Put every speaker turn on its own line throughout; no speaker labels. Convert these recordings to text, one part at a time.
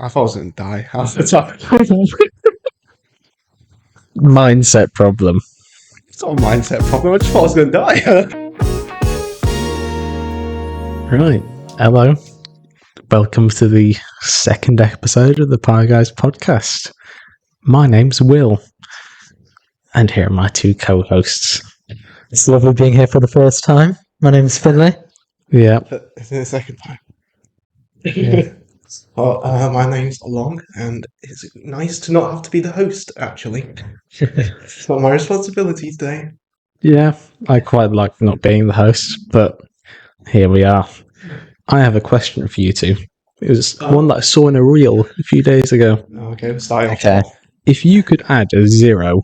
I thought I was going to die half the time.
Mindset problem.
It's not a mindset problem. I just thought I was going to die.
Right. Hello. Welcome to the second episode of the Pie Guys podcast. My name's Will. And here are my two co-hosts.
It's lovely being here for the first time. My name's Finlay.
Yeah.
It's the second time.
Yeah.
Well, my name's Long, and it's nice to not have to be the host, actually. It's not my responsibility today.
Yeah. I quite like not being the host, but here we are. I have a question for you two. It was one that I saw in a reel a few days ago.
Okay, we're starting off.
Okay.
If you could add a 0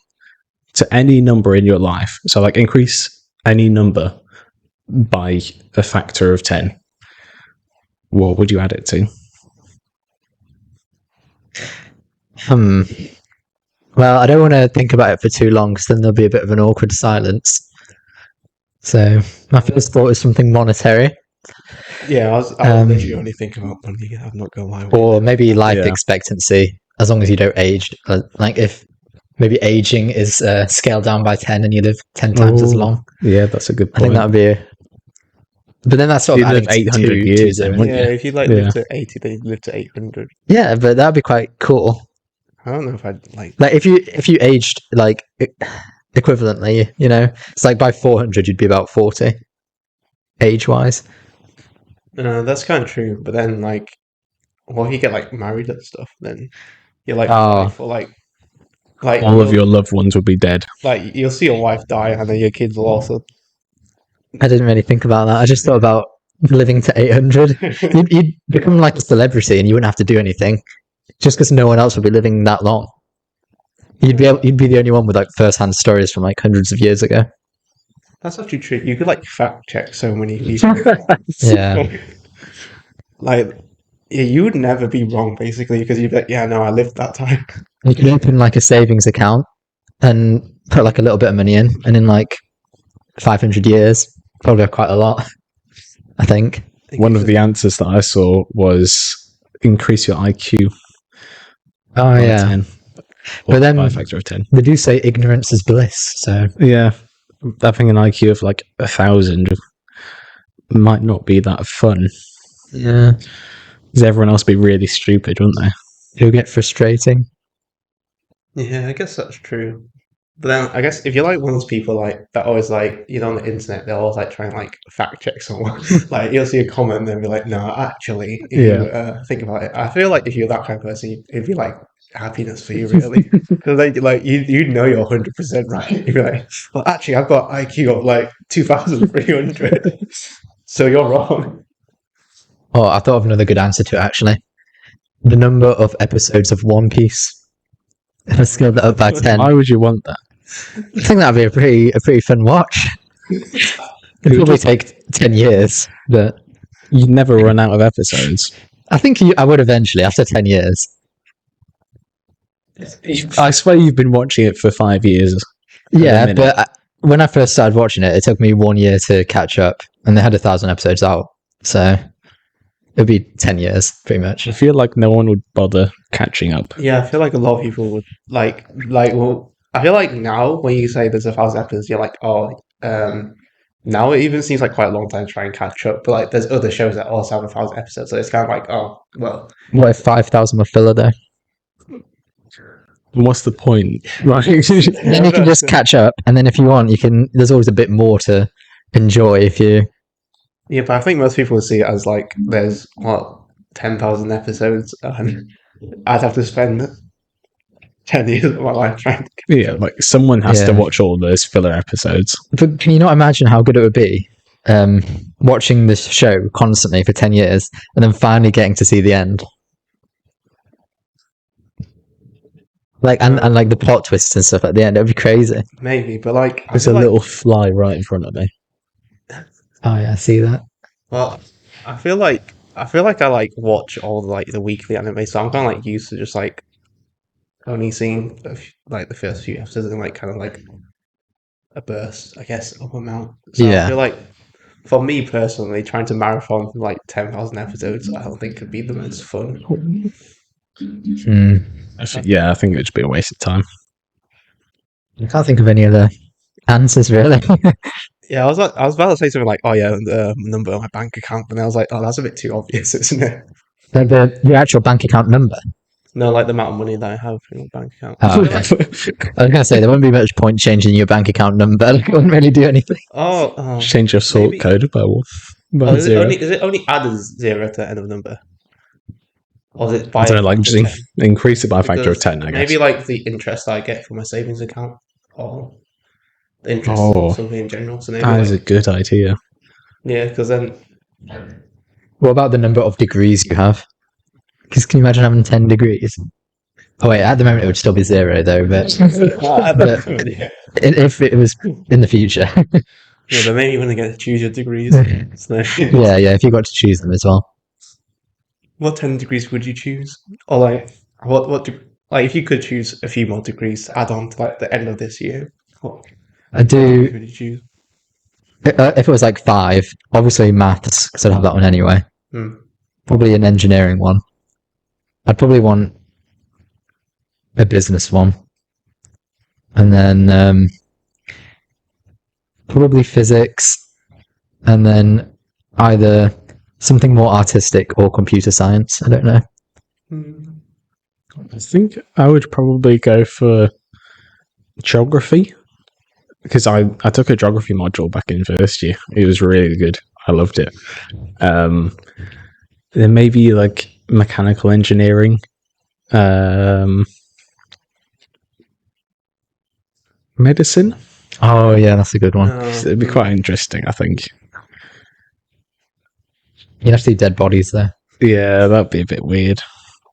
to any number in your life, so like increase any number by a factor of 10, what would you add it to?
Well, I don't want to think about it for too long because then there'll be a bit of an awkward silence. So my first thought is something monetary,
Yeah, I was literally only thinking about money. I'm not going to lie.
or maybe life
Yeah.
expectancy, as long as you don't age. Like if maybe aging is scaled down by 10 and you live 10 times as
Ooh,
long.
Yeah, that's a good
I
point.
think that would be but then that's sort
You
of
live
adding
800
two
years then,
zeros.
wouldn't
Yeah,
you?
if you like
Yeah.
live to 80, then you live to 800.
Yeah, but that would be quite cool.
I don't know if I'd like.
Like if you aged like equivalently, you know, it's like by 400 you'd be about 40 age wise.
That's kind of true. But then, like, well, if you get like married and stuff, then you're like,
Oh.
for like
All of your loved ones would be dead.
like you'll see your wife die, and then your kids will also.
I didn't really think about that. I just thought about living to 800. You'd become like a celebrity and you wouldn't have to do anything just because no one else would be living that long. You'd be the only one with like first-hand stories from like hundreds of years ago.
That's actually true. You could like fact check so many people.
Yeah.
Like, yeah, you would never be wrong basically because you'd be like, yeah, no, I lived that time.
You could open like a savings account and put like a little bit of money in, and in like 500 years, probably quite a lot, I think.
One of the answers that I saw was increase your IQ
Oh
by
yeah.
10.
But then-
by a factor of 10.
They do say ignorance is bliss, so
Yeah. Having an IQ of like 1,000 might not be that fun.
yeah,
Because everyone else would be really stupid, wouldn't they?
it'll get frustrating.
Yeah, I guess that's true. But then I guess if you're like one of those people like that always like on the internet, they're always like trying to like fact check someone. Like you'll see a comment and they'll be like, no, actually, if you think about it, I feel like if you're that kind of person, it'd be like happiness for you really, because like you know you're 100% right. You'd be like, well, actually, I've got IQ of like 2,300, so you're wrong.
Oh, I thought of another good answer to it, actually. The number of episodes of One Piece. If I scaled that up by 10,
Why would you want that?
I think that'd be a pretty fun watch. It'd probably take 10 years, but
You'd never run out of episodes.
I think I would eventually, after 10 years.
I swear you've been watching it for 5 years.
Yeah,
minute.
but when I first started watching it, it took me 1 year to catch up, and they had 1,000 episodes out, so it'd be 10 years, pretty much.
I feel like no one would bother catching up.
Yeah, I feel like a lot of people would like. Well, I feel like now when you say there's 1,000 episodes, you're like, oh, now it even seems like quite a long time to try and catch up. But like, there's other shows that also have 1,000 episodes, so it's kind of like, oh, well,
What if 5,000 were filler, though?
What's the point? Right.
Then you can just catch up, and then if you want, there's always a bit more to enjoy if you...
yeah. But I think most people would see it as like, there's 10,000 episodes, and I'd have to spend 10 years of my life trying to.
Yeah, like someone has to
Yeah.
watch all those filler episodes.
But can you not imagine how good it would be watching this show constantly for 10 years and then finally getting to see the end? Like and like the plot twists and stuff at the end, it'd be crazy.
Maybe, but like, I
There's a
feel like-
little fly right in front of me.
Oh yeah, I see that.
Well, I feel like I like watch all the weekly anime, so I'm kind of like used to just like only seeing like the first few episodes and like kind of like a burst, I guess, of amount. So
Yeah.
I feel like for me personally, trying to marathon like 10,000 episodes, I don't think could be the most fun.
Yeah, I think it'd just be a waste of time.
I can't think of any other answers really.
Yeah, I was about to say something like, oh yeah, the number of my bank account, but then I was like, oh, that's a bit too obvious, isn't it?
Your actual bank account number.
No, like the amount of money that I have in my bank account.
Oh, okay. I was gonna say there wouldn't be much point changing your bank account number. Like, it wouldn't really do anything.
Change your sort
maybe.
code by
Oh, is it
zero.
only added 0 to the end of the number? Or is it
I
by
don't know,
a
like
factor of
just
10?
increase it by a factor of
Because
10, I guess.
maybe like the interest I get from my savings account or the interest
Oh,
something in general. So maybe
that is a
like
good idea.
yeah, because then
What about the number of degrees you have? Because can you imagine having 10 degrees? Oh wait, at the moment it would still be 0 though, but
yeah.
if it was in the future.
Yeah, but maybe when they get to choose your degrees. So,
yeah, if you got to choose them as well.
what 10 degrees would you choose? Or like like if you could choose a few more degrees to add on to like the end of this year, what
I
degrees
do.
would you choose?
If it was like 5, obviously maths, because I'd have that one anyway. Probably an engineering one. I'd probably want a business one. And then probably physics. And then either something more artistic or computer science. I don't know.
I think I would probably go for geography. Because I took a geography module back in first year. It was really good. I loved it. Then maybe like mechanical engineering. Medicine.
Oh yeah, that's a good one.
It'd be quite interesting, I think.
You'd have to do dead bodies there.
Yeah, that'd be a bit weird.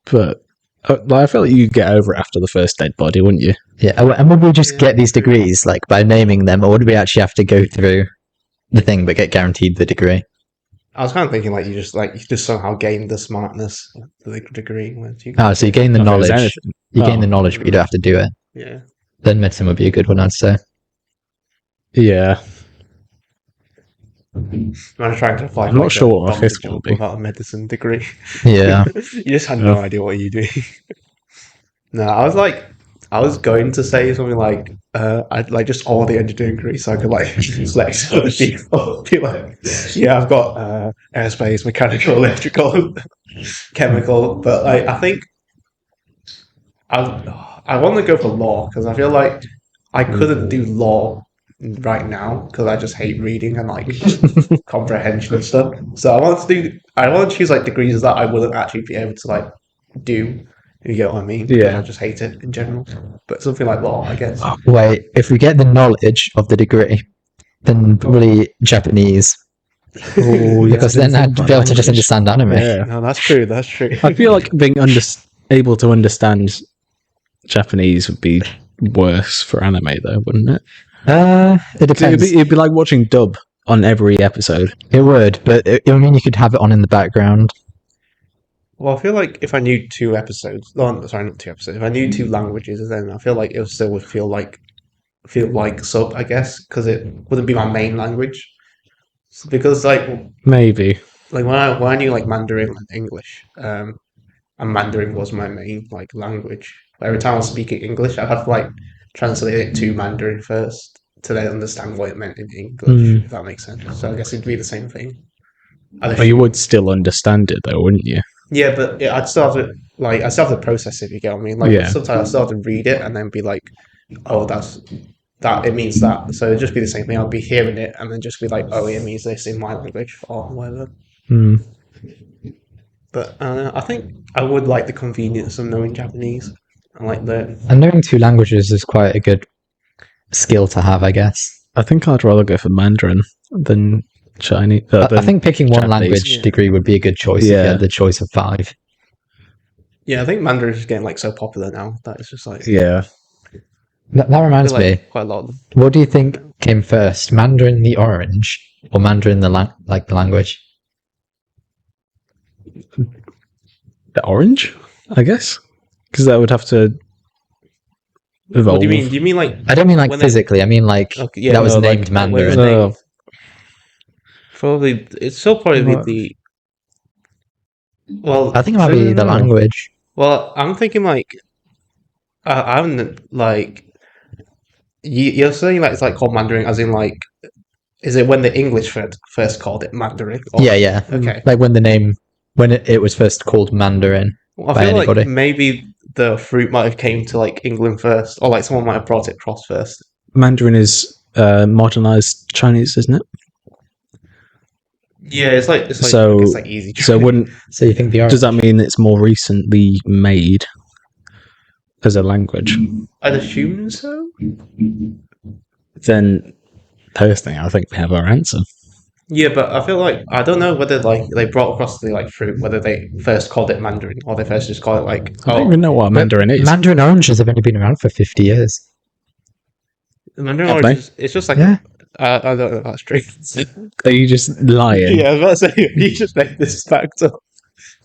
But I feel like you'd get over it after the first dead body, wouldn't you?
Yeah, and would we just get these degrees like by naming them, or would we actually have to go through the thing but get guaranteed the degree?
I was kind of thinking like you just somehow gain the smartness, the degree.
So you gain the knowledge. You gain the knowledge, but you don't have to do it.
Yeah.
Then medicine would be a good one, I'd say.
Yeah.
I'm trying to apply.
I'm not sure what my fifth one would be.
Without a medicine degree.
Yeah.
You just had no idea what you're doing. No, I was going to say something like, I'd like just all the engineering degrees so I could like flex other people. Be like, yeah, I've got aerospace, mechanical, electrical, chemical, but like I think I want to go for law because I feel like I couldn't do law right now because I just hate reading and like comprehension and stuff. So I want to choose like degrees that I wouldn't actually be able to like do. If you get what I mean?
Yeah.
I just hate it in general. But something like law, I guess.
Wait, if we get the knowledge of the degree, then probably Japanese.
Oh,
Because then I'd be able to just understand anime.
Yeah.
No, that's true. That's true.
I feel like being able to understand Japanese would be worse for anime, though, wouldn't it?
It depends.
It'd be like watching dub on every episode.
It would, but I mean, you could have it on in the background.
Well, I feel like if I knew 2 episodes, sorry, not 2 episodes. If I knew 2 languages, then I feel like it still would feel like sub, I guess, because it wouldn't be my main language. Because
Maybe.
like when I knew like Mandarin and English, and Mandarin was my main like language. Every time I was speaking English, I'd have to like translate it to Mandarin first to then understand what it meant in English, if that makes sense. So I guess it'd be the same thing.
But you would still understand it, though, wouldn't you?
Yeah, but I'd still have to process it. If you get what I mean, like sometimes I still have to read it and then be like, oh, that it means that. So it'd just be the same thing. I'll be hearing it and then just be like, oh, it means this in my language or whatever. But I think I would like the convenience of knowing Japanese. I like that.
And knowing 2 languages is quite a good skill to have, I guess.
I think I'd rather go for Mandarin than Chinese.
I think picking one
Japanese.
language degree would be a good choice if you had the choice of 5.
Yeah, I think Mandarin is getting like so popular now that it's just like
yeah.
That reminds me.
Quite a lot of them.
What do you think came first, Mandarin the orange or Mandarin the language?
The orange, I guess, because that would have to evolve.
What do you mean? Do you mean like?
I don't mean like physically. I mean like that was named Mandarin.
Probably it's still probably the. Well,
I think it might be the language.
Well, I'm thinking like I'm like you're saying like it's like called Mandarin, as in like is it when the English first called it Mandarin? Or,
Yeah.
okay.
Like when it was first called Mandarin
Well, I
by
feel like
anybody.
maybe the fruit might have came to like England first, or like someone might have brought it across first.
Mandarin is modernized Chinese, isn't it?
Yeah, it's like I
So,
guess like easy.
so wouldn't
So you think the
does that
orange?
mean it's more recently made as a language?
I'd assume so.
Then, personally, I think we have our answer.
Yeah, but I feel like I don't know whether like they brought across the like fruit, whether they first called it Mandarin or they first just called it like
I don't even know what a
But
Mandarin is.
Mandarin oranges have only been around for 50 years.
Mandarin
Have
orange. It's just like
Yeah.
I don't know if that's true.
Are you just lying?
Yeah, I was about to say you just made this fact up.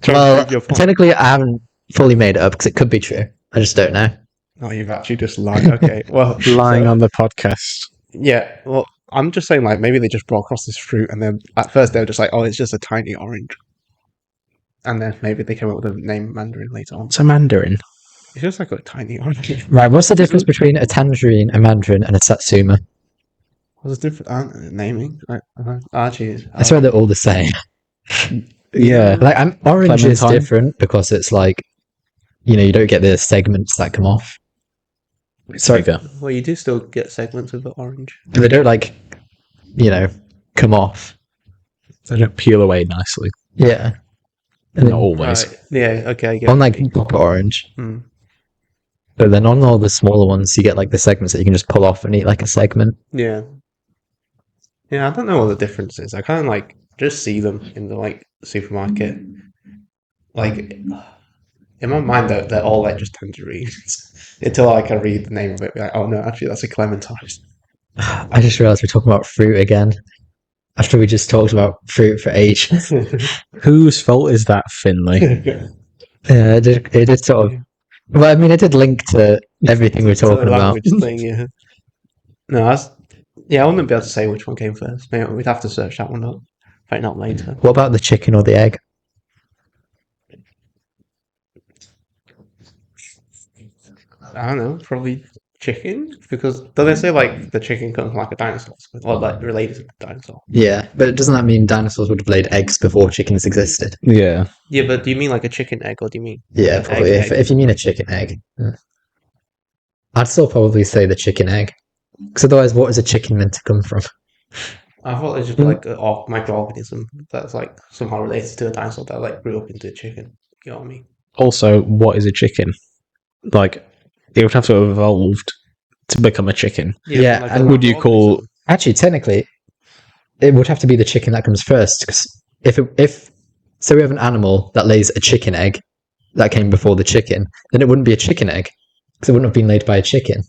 Trying to
Well,
prove your point.
technically, I haven't fully made it up because it could be true. I just don't know.
Oh, you've actually just lied. Okay, well,
Lying
so-
on the podcast.
Yeah, well, I'm just saying, like, maybe they just brought across this fruit, and then at first they were just like, oh, it's just a tiny orange. And then maybe they came up with the name Mandarin later on.
What's a Mandarin?
It's just like a tiny orange.
Right, what's the difference between a tangerine, a mandarin, and a satsuma?
What's the different naming? Actually,
I swear they're all the same.
Yeah.
Like, orange is
Clementine?
different because it's like, you don't get the segments that come off. Sorry,
Bigger.
well, you do still get segments of the orange.
but they don't like, come off.
They don't peel away nicely.
Yeah. And
Not
then,
always.
Right. Yeah. Okay. I get
on
what
like
you mean.
proper orange,
Hmm.
but then on all the smaller ones, you get like the segments that you can just pull off and eat like a segment.
Yeah. Yeah. I don't know what the difference is. I kind of like just see them in the like supermarket. Like in my mind, they're all like just tangerines until I can read the name of it. Be like, oh no, actually that's a clementine.
I just realized we're talking about fruit again after we just talked about fruit for ages.
Whose fault is that, Finley?
Yeah, it did sort of. Well, I mean, it did link to everything we're
It's a
talking about.
language thing, yeah. No, I wouldn't be able to say which one came first. Maybe we'd have to search that one up. Find out later.
What about the chicken or the egg?
I don't know, probably chicken because don't they say like the chicken comes from like a dinosaur or like related to the dinosaur?
Yeah, but doesn't that mean dinosaurs would have laid eggs before chickens existed?
Yeah.
Yeah, but do you mean like a chicken egg or do you mean
Yeah,
an
probably.
egg?
If you mean a chicken egg, yeah. I'd still probably say the chicken egg. Because otherwise, what is a chicken meant to come from?
I thought it was just like a microorganism that's like somehow related to a dinosaur that like grew up into a chicken. You know what I mean?
Also, what is a chicken? Like, it would have to have evolved to become a chicken.
Yeah,
like
and
a
would you call-
microorganism.
Actually, technically, it would have to be the chicken that comes first. Because if so, we have an animal that lays a chicken egg that came before the chicken, then it wouldn't be a chicken egg because it wouldn't have been laid by a chicken.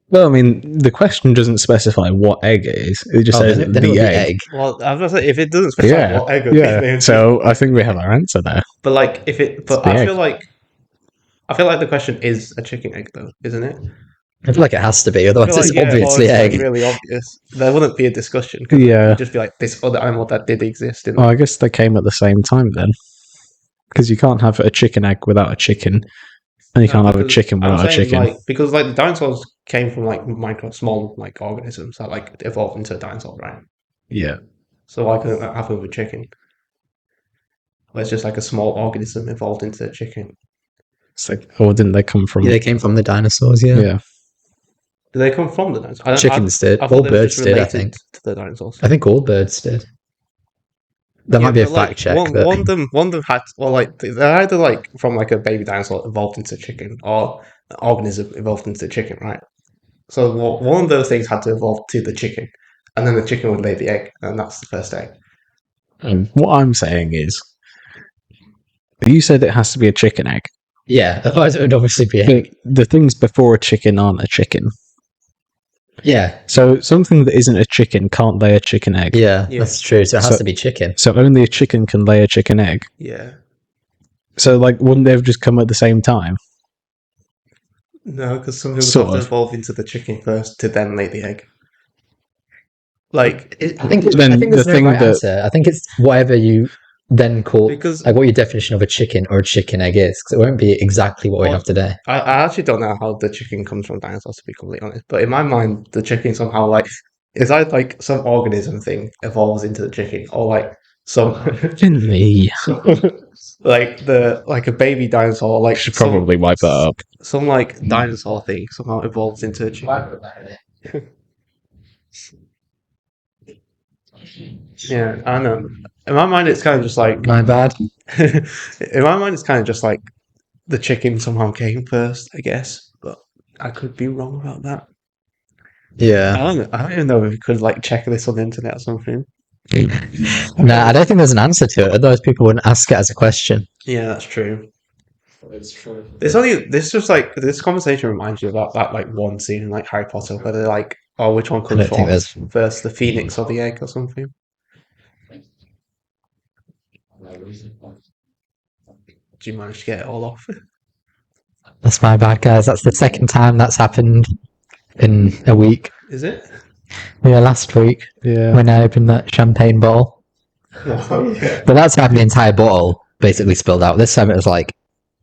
Well, I mean, the question doesn't specify what egg it is. It just says
then it
the
would be
egg.
Well, I was gonna say if it doesn't specify
Yeah.
what egg it would be,
Yeah.
then-
So I think we have our answer there.
but like if it, but
the
I
egg.
feel like the question is a chicken egg though, isn't it?
I feel like it has to be,
I
otherwise
feel
it's
like, yeah,
obviously
or it's,
egg.
like, really obvious. There wouldn't be a discussion. 'Cause
Yeah.
it'd just be like this other animal that did exist.
Well, I guess they came at the same time then. Because you can't have a chicken egg without a chicken. And you can't have a chicken without a chicken.
Like, because like the dinosaurs came from like small like organisms that like evolved into a dinosaur, right?
Yeah.
So why couldn't that happen with chicken? Where it's just like a small organism evolved into a chicken.
It's like, or didn't they come from?
Yeah, they came from the dinosaurs, yeah.
Yeah.
Do they come from the dinosaurs?
Chickens did.
I thought
All
they were
birds
just
did, I
related
think.
to the dinosaurs.
I think all birds did. That
Yeah,
might be a
but, like,
fact check.
One
but-
of them had like they're either like from like a baby dinosaur evolved into chicken or an organism evolved into chicken, right? So one of those things had to evolve to the chicken, and then the chicken would lay the egg, and that's the first egg.
And what I'm saying is, you said it has to be a chicken egg.
Yeah, otherwise it would obviously be egg.
The things before a chicken aren't a chicken.
Yeah,
So something that isn't a chicken can't lay a chicken egg.
yeah,
Yeah.
that's true. So it has
So-
to be chicken.
So only a chicken can lay a chicken egg.
Yeah.
So, like, wouldn't they have just come at the same time?
No, because something would
Sort
have to
of.
evolve into the chicken first to then lay the egg. Like,
I think
Then
I think there's
the
no
thing
right
that-
answer. I think it's whatever you then call
Because
like what your definition of a chicken or a chicken egg is, because it won't be exactly what we
Well,
have today.
I actually don't know how the chicken comes from dinosaurs, to be completely honest. But in my mind, the chicken somehow like is either like some organism thing evolves into the chicken, or like some
In me.
like a baby dinosaur, like
Should probably wipe that up.
some like dinosaur thing somehow evolves into a chicken. Yeah, I know. In my mind, it's kind of just like
My bad.
in my mind, it's kind of just like the chicken somehow came first, I guess. But I could be wrong about that.
Yeah.
I don't even know if we could like check this on the internet or something.
Nah, I don't think there's an answer to it. Otherwise, people wouldn't ask it as a question.
Yeah, that's true. It's only this just like this conversation reminds you about that like one scene in like Harry Potter where they're like, oh, which one
I
comes
don't think
first,
there's.
first the phoenix or the egg or something? Do you manage to get it all off?
That's my bad, guys. That's the second time that's happened in a week.
Is it?
Yeah, last week
Yeah.
when I opened that champagne bottle.
Oh, yeah.
But that's time the entire bottle basically spilled out. This time it was like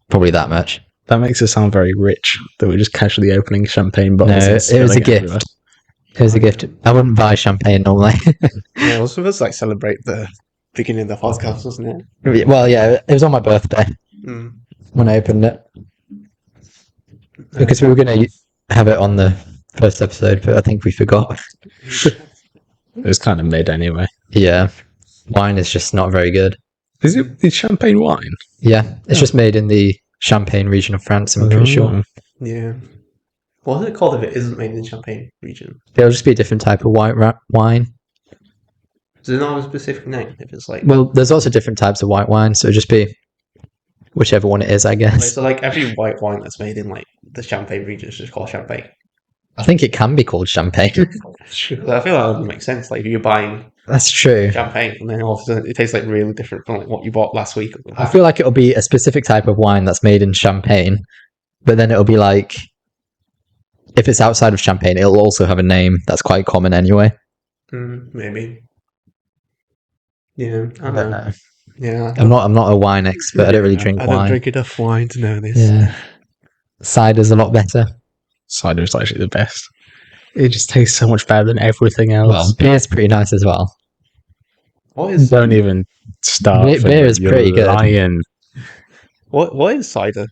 probably that much.
That makes it sound very rich that we're just casually opening champagne
No,
bottles.
it
and
was a
spilling
gift.
everywhere.
It was a gift. I wouldn't buy champagne normally.
Yeah, it was supposed to like celebrate the beginning of the podcast, wasn't it?
Well, yeah, it was on my birthday
Mm.
when I opened it. Because we were going to have it on the first episode, but I think we forgot.
It was kind of mid anyway.
Yeah. Wine is just not very good.
Is it champagne wine?
Yeah. It's just made in the Champagne region of France, I'm pretty sure.
Yeah. What is it called if it isn't made in the Champagne region?
It'll just be a different type of white wine.
Does it not have a specific name? If it's like
Well, there's also different types of white wine, so it'll just be whichever one it is, I
wait,
guess.
so like every white wine that's made in like the Champagne region is just called champagne.
I think it can be called champagne.
I feel like that would make sense. Like if you're buying
That's true.
champagne and then all of a sudden it tastes like really different from like what you bought last week.
I feel like it'll be a specific type of wine that's made in Champagne, but then it'll be like, if it's outside of Champagne, it'll also have a name that's quite common anyway.
Maybe. Yeah, I
I
don't
don't
know.
know.
Yeah,
I'm not a wine expert. I don't really drink
I don't
wine.
drink enough wine to know this.
Yeah, cider's a lot better.
Cider is actually the best. It just tastes so much better than everything else.
Well, beer's pretty nice as well.
What is
Don't even start.
Beer is
You're
pretty good.
lying.
what is cider?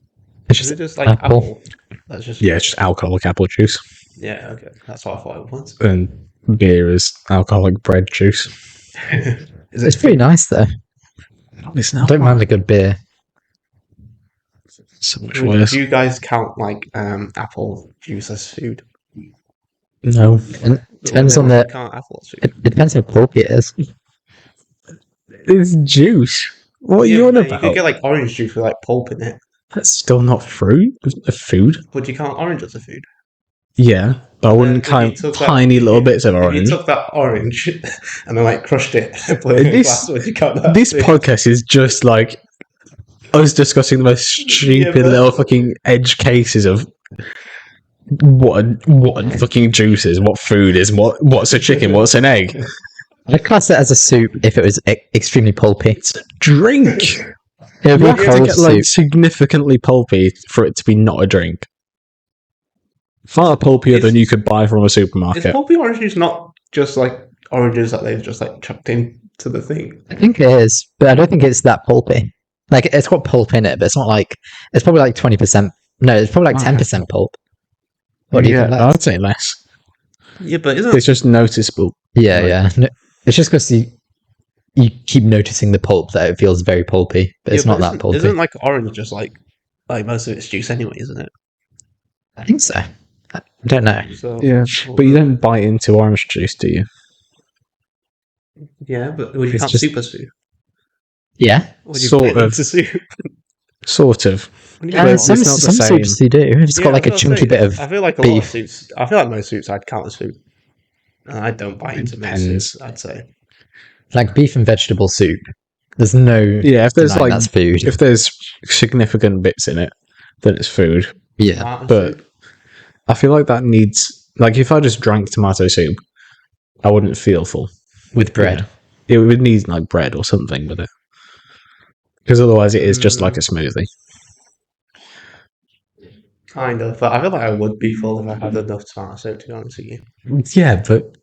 It's
Is
just
it just like
apple.
apple? That's just
Yeah, it's just alcoholic apple juice.
yeah. Okay, that's what I thought it was.
And beer is alcoholic bread juice.
Is
It's pretty nice though.
It's
I
not
don't mind a good beer.
so much
Do
worse.
you guys count like apple juice as food?
No.
And depends on
You
the.
count apple as food.
It depends how pulpy it is.
It's juice. What are
Yeah,
you on
you
about?
could get like orange juice with like pulp in it.
That's still not fruit. It's a food.
Would you count orange as a food?
Yeah, but I wouldn't
Then if you
count
took that-
tiny little bits of
If you
orange.
took that orange and then like crushed it, and put it in a
This-
glass, would you count that?
This
as food?
podcast is just like us discussing the most stupid
but-
little fucking edge cases of what fucking juice is, what food is, what's a chicken, what's an egg.
I'd class it as a soup if it was extremely pulpy.
Drink.
It would
You
be
have to
cold
get like
soup.
significantly pulpy for it to be not a drink. Far pulpier than you could buy from a
Is
supermarket.
pulpy orange juice not just like oranges that they've just like chucked into the thing?
I think it is, but I don't think it's that pulpy. Like it's got pulp in it, but it's not like it's probably like 20%. No, it's probably like 10% pulp. What do you think?
I'd say less.
Yeah, but isn't
It's just noticeable.
Yeah, yeah. No, it's just because you keep noticing the pulp that it feels very pulpy, but it's not that pulpy.
Isn't like orange just like most of it's juice anyway, isn't it?
I think so. I don't know.
So
Yeah, but you don't bite into orange juice, do you?
yeah, but would you
It's
count
just-
soup as food?
Yeah.
Or would you
Sort
put it
of.
into soup?
Sort of.
What do you
But
mean?
it's
some
not the
some
same.
soups you do. It's
Yeah,
got like
I
a
was
chunky
gonna say,
bit of.
I feel like a lot of
beef.
soups. I feel like most soups I'd count as food. And I don't bite into most
Depends.
soups. I'd say.
Like beef and vegetable soup. There's no.
Yeah, if there's
denying
like
that's food.
if there's significant bits in it, then it's food.
Yeah.
Tomato
But
soup.
I feel like that needs like if I just drank tomato soup, I wouldn't feel full.
With bread.
It would need like bread or something with it. Because otherwise, it is just like a smoothie.
Kind of, but I feel like I would be full if I had enough tomato soup, to be honest with you.
Yeah, but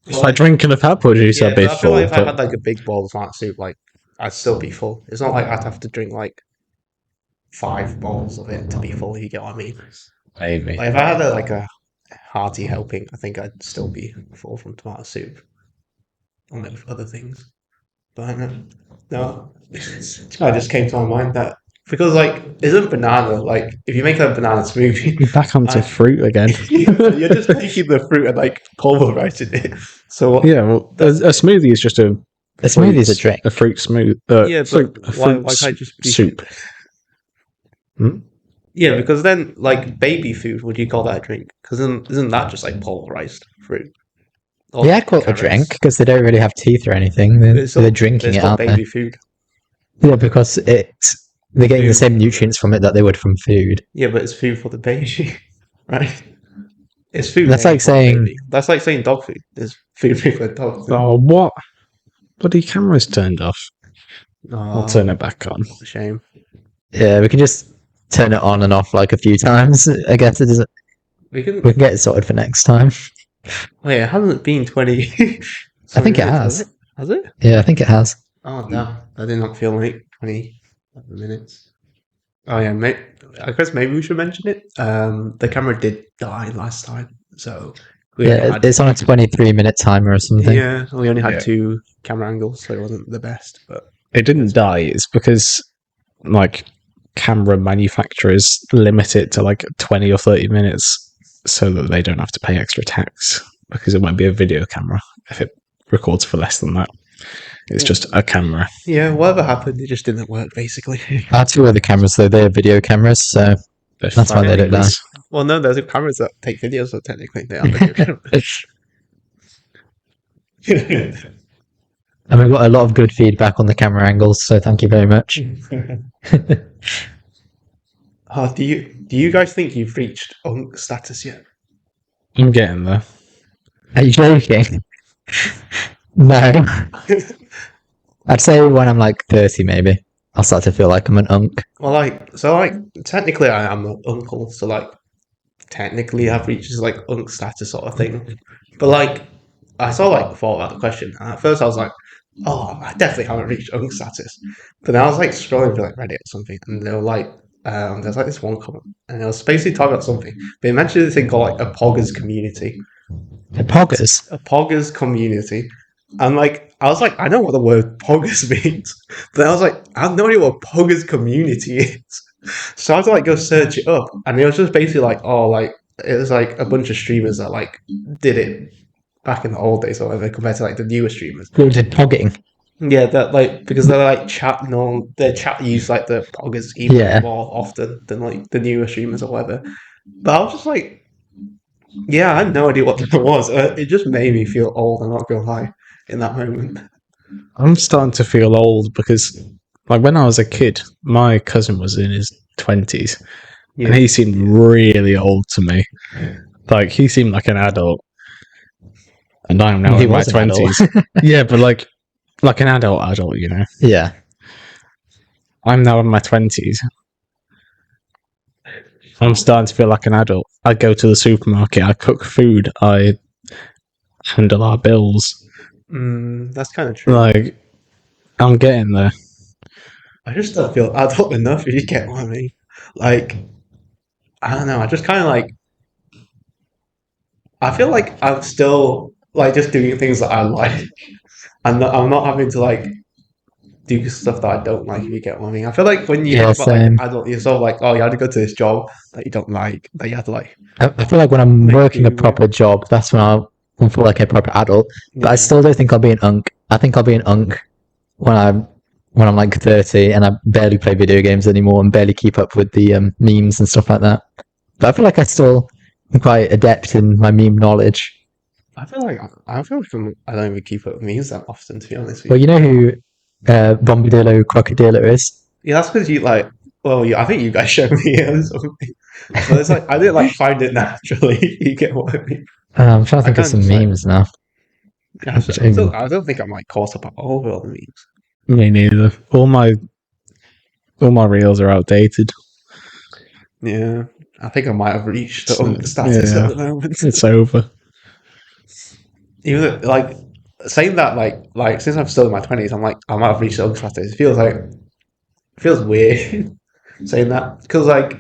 if I drink enough apple juice,
Yeah,
I'd be
but I feel
full.
like if I
But
had like a big bowl of tomato soup, like I'd still be full. It's not like I'd have to drink like 5 bowls of it to be full. You get what I mean?
maybe.
Like if I had a hearty helping, I think I'd still be full from tomato soup, or maybe other things. But no, I just came to my mind that because like isn't banana like if you make a banana smoothie,
You're back onto
I-
fruit again.
you're just taking the fruit and like pulverizing it. So what?
Yeah, well, a smoothie is just a
smoothie is a drink.
A fruit smooth.
Yeah,
fruit,
but
a
why
fruit
can't it just be
soup?
Yeah, because then like baby food, would you call that a drink? Because isn't that just like pulverized fruit? Or
Yeah, I'd call it a
carrots?
drink because they don't really have teeth or anything.
It's
They're
still,
drinking
it's
it,
still
aren't
baby
they?
food.
Yeah, because they're getting the
Food.
same nutrients from it that they would from food.
Yeah, but it's food for the baby, right? It's food.
That's
made
like
for the
saying-
baby. That's like saying dog food. There's food made for dog food.
Oh, what? Bloody camera's turned off. I'll
Oh,
turn it back on.
what a shame.
Yeah, we can just turn it on and off like a few times. I guess it doesn't.
We can.
We can get it sorted for next time.
Wait, it hasn't been 20.
I think it
minutes,
has.
Has it?
Yeah, I think it has.
Oh no, I did not feel like 20 minutes. Oh yeah, I guess maybe we should mention it. The camera did die last time, so we only
Yeah,
had,
it's on a 23-minute timer or something.
yeah, we only had
Yeah.
2 camera angles, so it wasn't the best. But
It didn't die. It's because like camera manufacturers limit it to like 20 or 30 minutes so that they don't have to pay extra tax because it won't be a video camera if it records for less than that. It's just a camera.
yeah, whatever happened, it just didn't work basically.
Our 2 other cameras, though, they're video cameras, so
They're
that's why they don't die.
fabulous.
Well, no, there's cameras that take videos, so technically they are video cameras.
And we've got a lot of good feedback on the camera angles, so thank you very much.
Oh, do you guys think you've reached unk status yet?
I'm getting there.
Are you joking? No. I'd say when I'm like 30, maybe, I'll start to feel like I'm an unk.
Well, technically I am an uncle, so like technically I've reached this like unk status sort of thing. But like I sort of like thought about the question, and at first I was like, oh, I definitely haven't reached unk status. But then I was like scrolling through like Reddit or something, and they were like, there's like this one comment, and it was basically talking about something. But it mentioned this thing called like a poggers community.
The poggers?
A poggers community. And like I was like, I know what the word poggers means, but then I was like, I have no idea what poggers community is. So I had to like go search it up, and it was just basically like, oh, like it was like a bunch of streamers that like did it back in the old days or whatever compared to like the newer streamers.
Who did pogging?
Yeah, that like because they're like chatting on their chat use like the poggers even
Yeah.
more often than like the newer streamers or whatever. But I was just like, yeah, I had no idea what that was. It just made me feel old. I'm not gonna lie. In that moment,
I'm starting to feel old because, like, when I was a kid, my cousin was in his 20s and he seemed really old to me. Like, he seemed like an adult, and I am now
He
in my
was an adult.
20s. Yeah, but like an adult, you know.
Yeah.
I'm now in my 20s. I'm starting to feel like an adult. I go to the supermarket, I cook food, I handle our bills.
That's kind of true.
Like, I'm getting there.
I just don't feel adult enough. If you get what I mean, like, I don't know. I just kind of like. I feel like I'm still like just doing things that I like, and I'm not having to like do stuff that I don't like. If you get what I mean, I feel like when you
Yeah,
talk about
same.
like adult, you're sort of like, oh, you had to go to this job that you don't like, that you had to like.
I feel like when I'm
Like
working a
you-
proper job, that's when I'll feel like a proper adult. But I still don't think I'll be an unk. I think I'll be an unk when I'm like 30 and I barely play video games anymore and barely keep up with the memes and stuff like that. But I feel like I still am quite adept in my meme knowledge.
I feel like I don't even keep up with memes that often, to be honest with
Well,
you.
you know who Bombadillo Crocodilo is?
Yeah, that's because you like. Well, I think you guys showed me it or something. But it's like I didn't like find it naturally. You get what I mean?
I'm trying to think
I
of some
can't just, like-
memes now.
I don't think I'm like caught up at all with all the memes.
Me neither. All my All my reels are outdated.
Yeah, I think I might have reached the
So,
status
yeah.
at the moment.
It's over.
Even though, like saying that, like since I'm still in my 20s, I'm like I might have reached the status. It feels weird saying that because like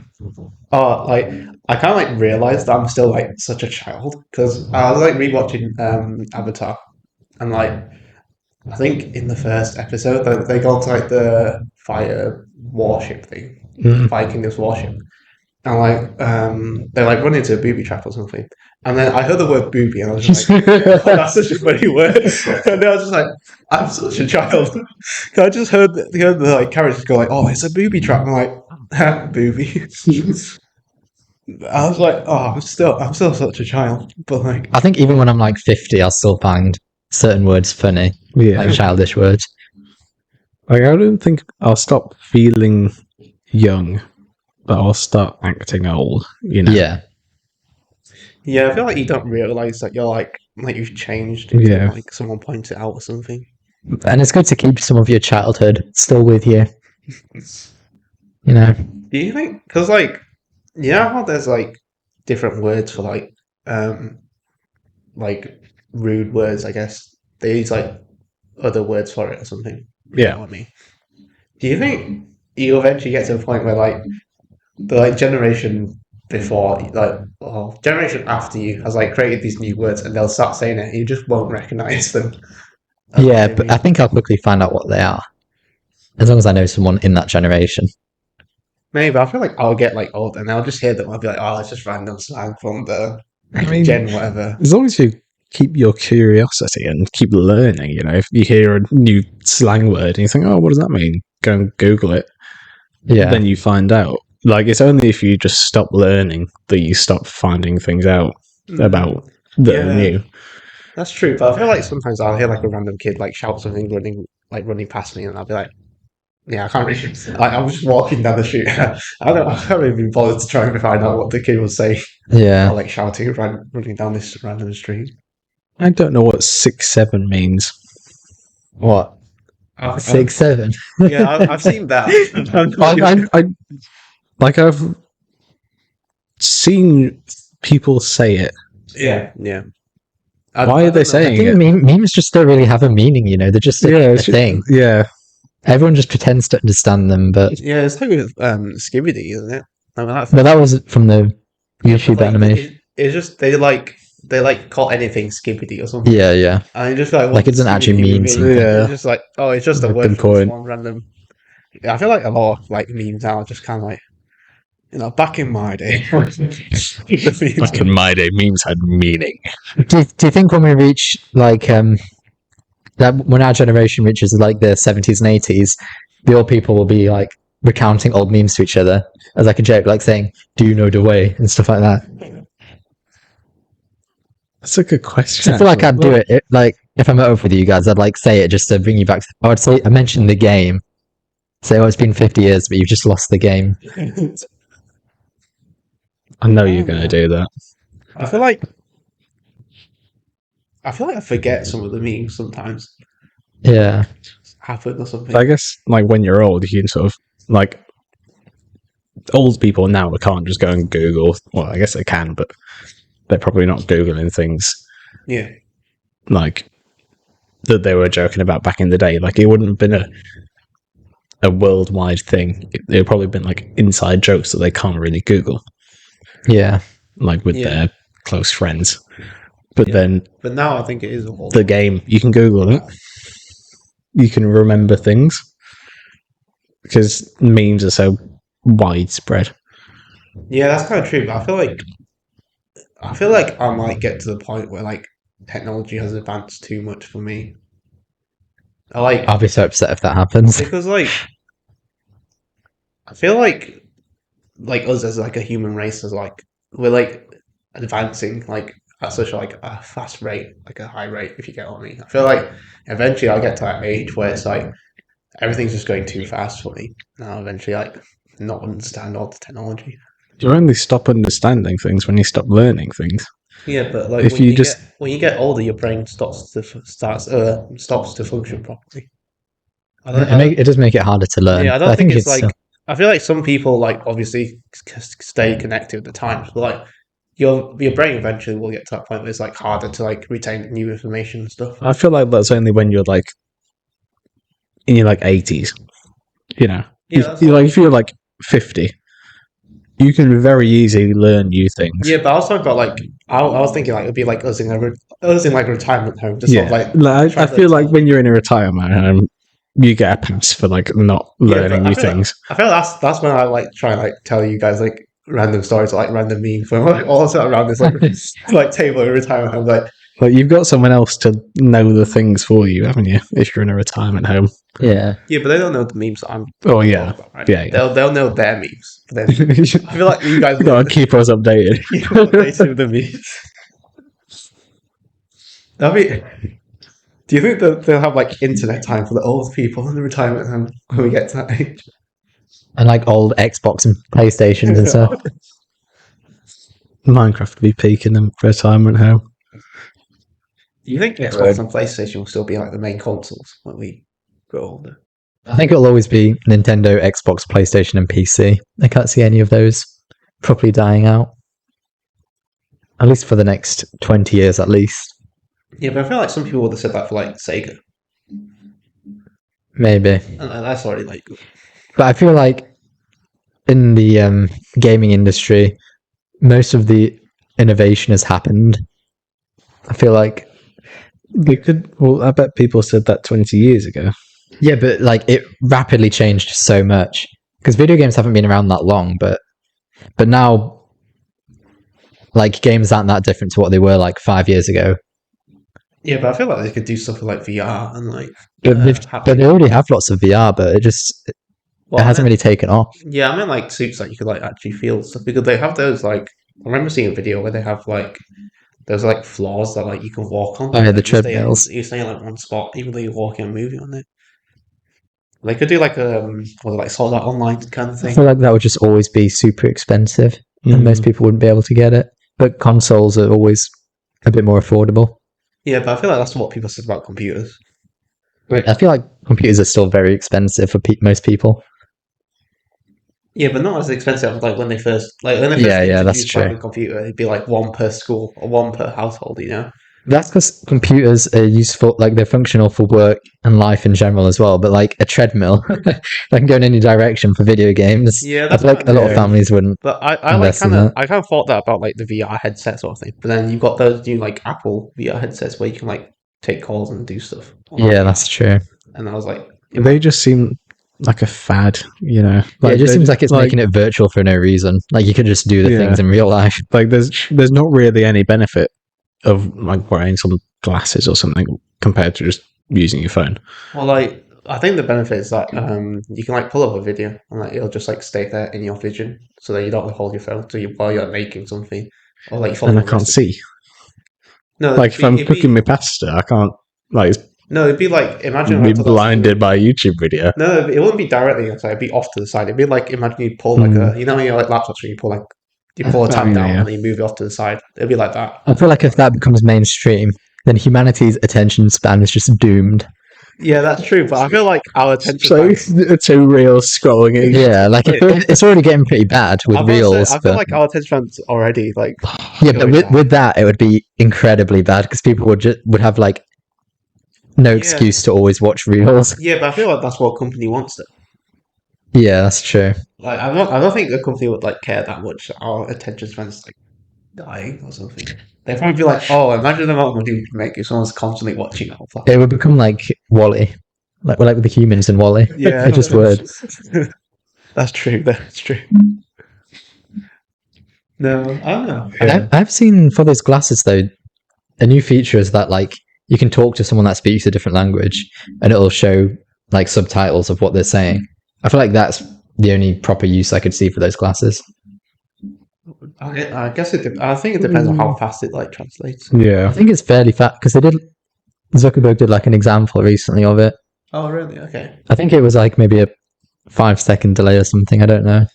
I kind of like realized that I'm still like such a child because I was like rewatching Avatar and like I think in the first episode they go to like the fire warship thing, the
Mm.
Fire Kingdom's warship, and like they like run into a booby trap or something. And then I heard the word booby and I was just like, oh, that's such a funny word. And then I was just like, I'm such a child. 'Cause I just heard the like characters go like, oh, it's a booby trap. I'm like, booby. I was like, oh, I'm still such a child. But like,
I think even when I'm like 50, I'll still find certain words funny,
Yeah.
like childish words.
Like, I don't think I'll stop feeling young, but I'll start acting old, you know?
Yeah.
yeah, I feel like you don't realize that you're like you've changed until
Yeah.
like someone points it out or something.
And it's good to keep some of your childhood still with you. You know?
Do you think? Because like, you know how there's like different words for like rude words. I guess they use like other words for it or something. You
Yeah.
know what I mean? Do you think you eventually get to a point where like the like generation before, like or generation after you, has like created these new words and they'll start saying it and you just won't recognize them as what
Yeah,
they
but I
mean?
think I'll quickly find out what they are. As long as I know someone in that generation.
Maybe I feel like I'll get like old and I'll just hear them. I'll be like, oh, it's just random slang from the
I mean,
gen whatever.
as long as you keep your curiosity and keep learning, you know, if you hear a new slang word and you think, oh, what does that mean? Go and Google it.
Yeah.
Then you find out. Like, it's only if you just stop learning that you stop finding things out about that are
Yeah.
new.
That's true, but I feel like sometimes I'll hear like a random kid like shout something running past me, and I'll be like, "Yeah, I can't really." Like, I was just walking down the street. I can't really be bothered to trying to find out what the kid was saying
Yeah.
or like shouting running down this random street.
I don't know what 6'7" means.
What? 6'7"?
Yeah, I've seen that.
I've seen people say it.
Yeah.
Why are they
I
saying
think
it?
memes just don't really have a meaning, you know? They're just a thing.
Yeah.
Everyone just pretends to understand them, but
Yeah, it's like with Skibidi, isn't it? I mean,
but that was from the YouTube
like,
animation.
it's just they like call anything Skibidi or something.
Yeah, yeah.
And you just like,
Like, it doesn't actually mean something.
Yeah.
It's just like, oh, it's just a
Like
word
the
from
point.
one random. Yeah, I feel like a lot of like memes now are just kind of like, back in my day.
Back in my day, memes had meaning.
Do you think when we reach like that when our generation reaches like the 70s and 80s, the old people will be like recounting old memes to each other as like a joke, like saying, "Do you know the way?" and stuff like that.
That's a good question.
I feel like I'd
actually.
do it like if I'm over with you guys, I'd like say it just to bring you back. I would say I mentioned the game. Say, "Oh, it's been 50 years, but you've just lost the game."
I know you're going to do that.
I feel like I forget some of the memes sometimes
Yeah,
happen or something.
I guess, like, when you're old, you can sort of, like, old people now can't just go and Google. Well, I guess they can, but they're probably not Googling things
Yeah.
like that they were joking about back in the day. Like, it wouldn't have been a worldwide thing. It would probably been like inside jokes that they can't really Google,
yeah.
like with
Yeah.
their close friends. But
Yeah.
then
But now I think it is a whole.
the game, you can Google it. You can remember things because memes are so widespread.
Yeah, that's kind of true. But I feel like I might get to the point where like technology has advanced too much for me.
I'll be so upset if that happens.
Because like I feel like us as like a human race is like we're like advancing like at such like a fast rate, like a high rate, if you get what I mean. I feel like eventually I'll get to that age where it's like everything's just going too fast for me. And I'll eventually like not understand all the technology.
You only stop understanding things when you stop learning things.
Yeah, but like
If
when
you
you
just-
get older, your brain stops to function properly.
It does make it harder to learn.
Yeah, I
but
don't think it's
it's
like I feel like some people like obviously stay connected with the times, but like your brain eventually will get to that point where it's like harder to like retain new information and stuff.
I feel like that's only when you're like in your like 80s. You know,
Yeah, that's
you
what-
like if you're like 50, you can very easily learn new things.
Yeah, but I was talking about like I was thinking like it'd be like us in like a retirement home, just
Yeah,
sort of like
I feel like when you're in a retirement home, you get a pass for like not learning new things.
I feel that's when I like try and like tell you guys like random stories or like random memes from like also around this like table in retirement home.
Like you've got someone else to know the things for you, haven't you? If you're in a retirement home.
Yeah.
Yeah, but they don't know the memes that I'm
Oh yeah,
talking about, right?
yeah.
They'll know their memes. But then I feel like you guys
gotta keep us updated.
keep updated with the memes. I mean, do you think that they'll have like internet time for the old people in the retirement home when we get to that age?
And like old Xbox and PlayStations and stuff.
Minecraft would be peaking in retirement home.
Do you think Xbox and PlayStation will still be like the main consoles when we grow older?
I think it'll always be Nintendo, Xbox, PlayStation, and PC. I can't see any of those properly dying out. At least for the next 20 years, at least.
Yeah, but I feel like some people would have said that for like Sega,
Maybe.
and that's already like
But I feel like in the gaming industry, most of the innovation has happened. I feel like
They could. Well, I bet people said that 20 years ago.
yeah, but like it rapidly changed so much because video games haven't been around that long, but now like games aren't that different to what they were like 5 years ago.
yeah, but I feel like they could do stuff with like VR and like
But they already have lots of VR, but it hasn't really taken off.
Yeah, I mean like suits that you could like actually feel stuff because they have those like I remember seeing a video where they have like those like floors that like you can walk on.
Oh yeah, the
Like,
treadmills.
You stay in like one spot even though you're walking and moving on it. They could do like like sort of that online kind of
I
thing.
feel like that would just always be super expensive, and
Mm.
most people wouldn't be able to get it. But consoles are always a bit more affordable.
Yeah, but I feel like that's what people said about computers.
I feel like computers are still very expensive for most people.
Yeah, but not as expensive as like when they first
Yeah, that's
introduced like
true.
a computer, it'd be like one per school or one per household, you know?
That's because computers are useful, like they're functional for work and life in general as well. But like a treadmill, that can go in any direction for video games.
Yeah,
I
that's
feel like a lot of
yeah.
families wouldn't.
But I like
Invest in
kind of
that.
I kind of thought that about like the VR headset sort of thing. But then you've got those new like Apple VR headsets where you can like take calls and do stuff.
Yeah, that's true.
And I was like,
They just seem like a fad, you know.
Yeah, it just
they-
seems like it's making it virtual for no reason. Like you could just do the
Yeah.
things in real life.
like there's not really any benefit of like wearing some glasses or something compared to just using your phone.
well, like I think the benefit is that you can like pull up a video and like it'll just like stay there in your vision, so that you don't have to hold your phone while you're making something or like
And
following
I
a
can't
recipe.
see.
No,
Like if I'm cooking my pasta, I can't like
no, it'd be like imagine
be
if I took that
blinded by a YouTube video.
No, it wouldn't be directly outside. It'd be off to the side. It'd be like imagine you pull like a you know when you're like laptops where you pull a tab
Oh,
down
yeah.
and then you move it off to the side. It'd be like that.
I feel like if that becomes mainstream, then humanity's attention span is just doomed.
Yeah, that's true. But I feel like our attention.
So
span-
two reels scrolling.
Yeah, like it's already getting pretty bad with
I feel
reels.
I feel
But
like our attention span's already like.
yeah, but
going down.
with that, it would be incredibly bad because people would have like no
Yeah.
excuse to always watch reels.
Yeah, but I feel like that's what a company wants. Though.
Yeah, that's true.
Like I don't think the company would like care that much. That our attention span's like dying or something. They'd probably be like, "Oh, imagine the amount of money we can make if someone's constantly watching our platform."
It would become like Wall-E, like we're like with the humans in Wall-E.
Yeah,
It just would.
That's true. That's true. No, I don't know.
I've seen for those glasses though, a new feature is that like you can talk to someone that speaks a different language and it'll show like subtitles of what they're saying. I feel like that's the only proper use I could see for those glasses.
I guess I think it depends on how fast it like translates.
I
Yeah.
think it's fairly fast because Zuckerberg did like an example recently of it.
Oh, really? Okay.
I think it was like maybe a 5-second delay or something. I don't know.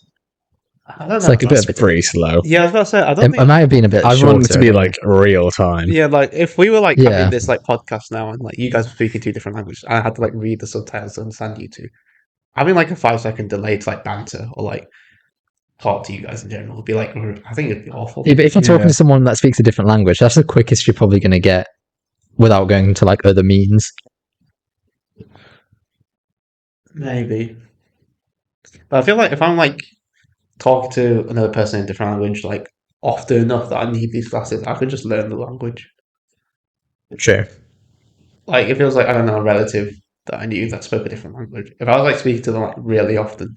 I don't
It's
know.
like a bit
That's
of a
pretty slow.
Yeah, I was about to say. I don't
It
think.
might have been a bit.
I want it to
shorter.
be like real time.
Yeah, like if we were like
Yeah.
having this like podcast now and like you guys were speaking two different languages, I had to like read the subtitles to understand you two. having like a 5 second delay to like banter or like talk to you guys in general would be like, I think it'd be awful.
If you're talking
Yeah.
to someone that speaks a different language, that's the quickest you're probably going to get without going to like other means.
Maybe. But I feel like if I'm like talking to another person in a different language like often enough that I need these classes, I could just learn the language.
True.
Like it feels like I don't know a relative that I knew that spoke a different language. If I was like speaking to them like really often,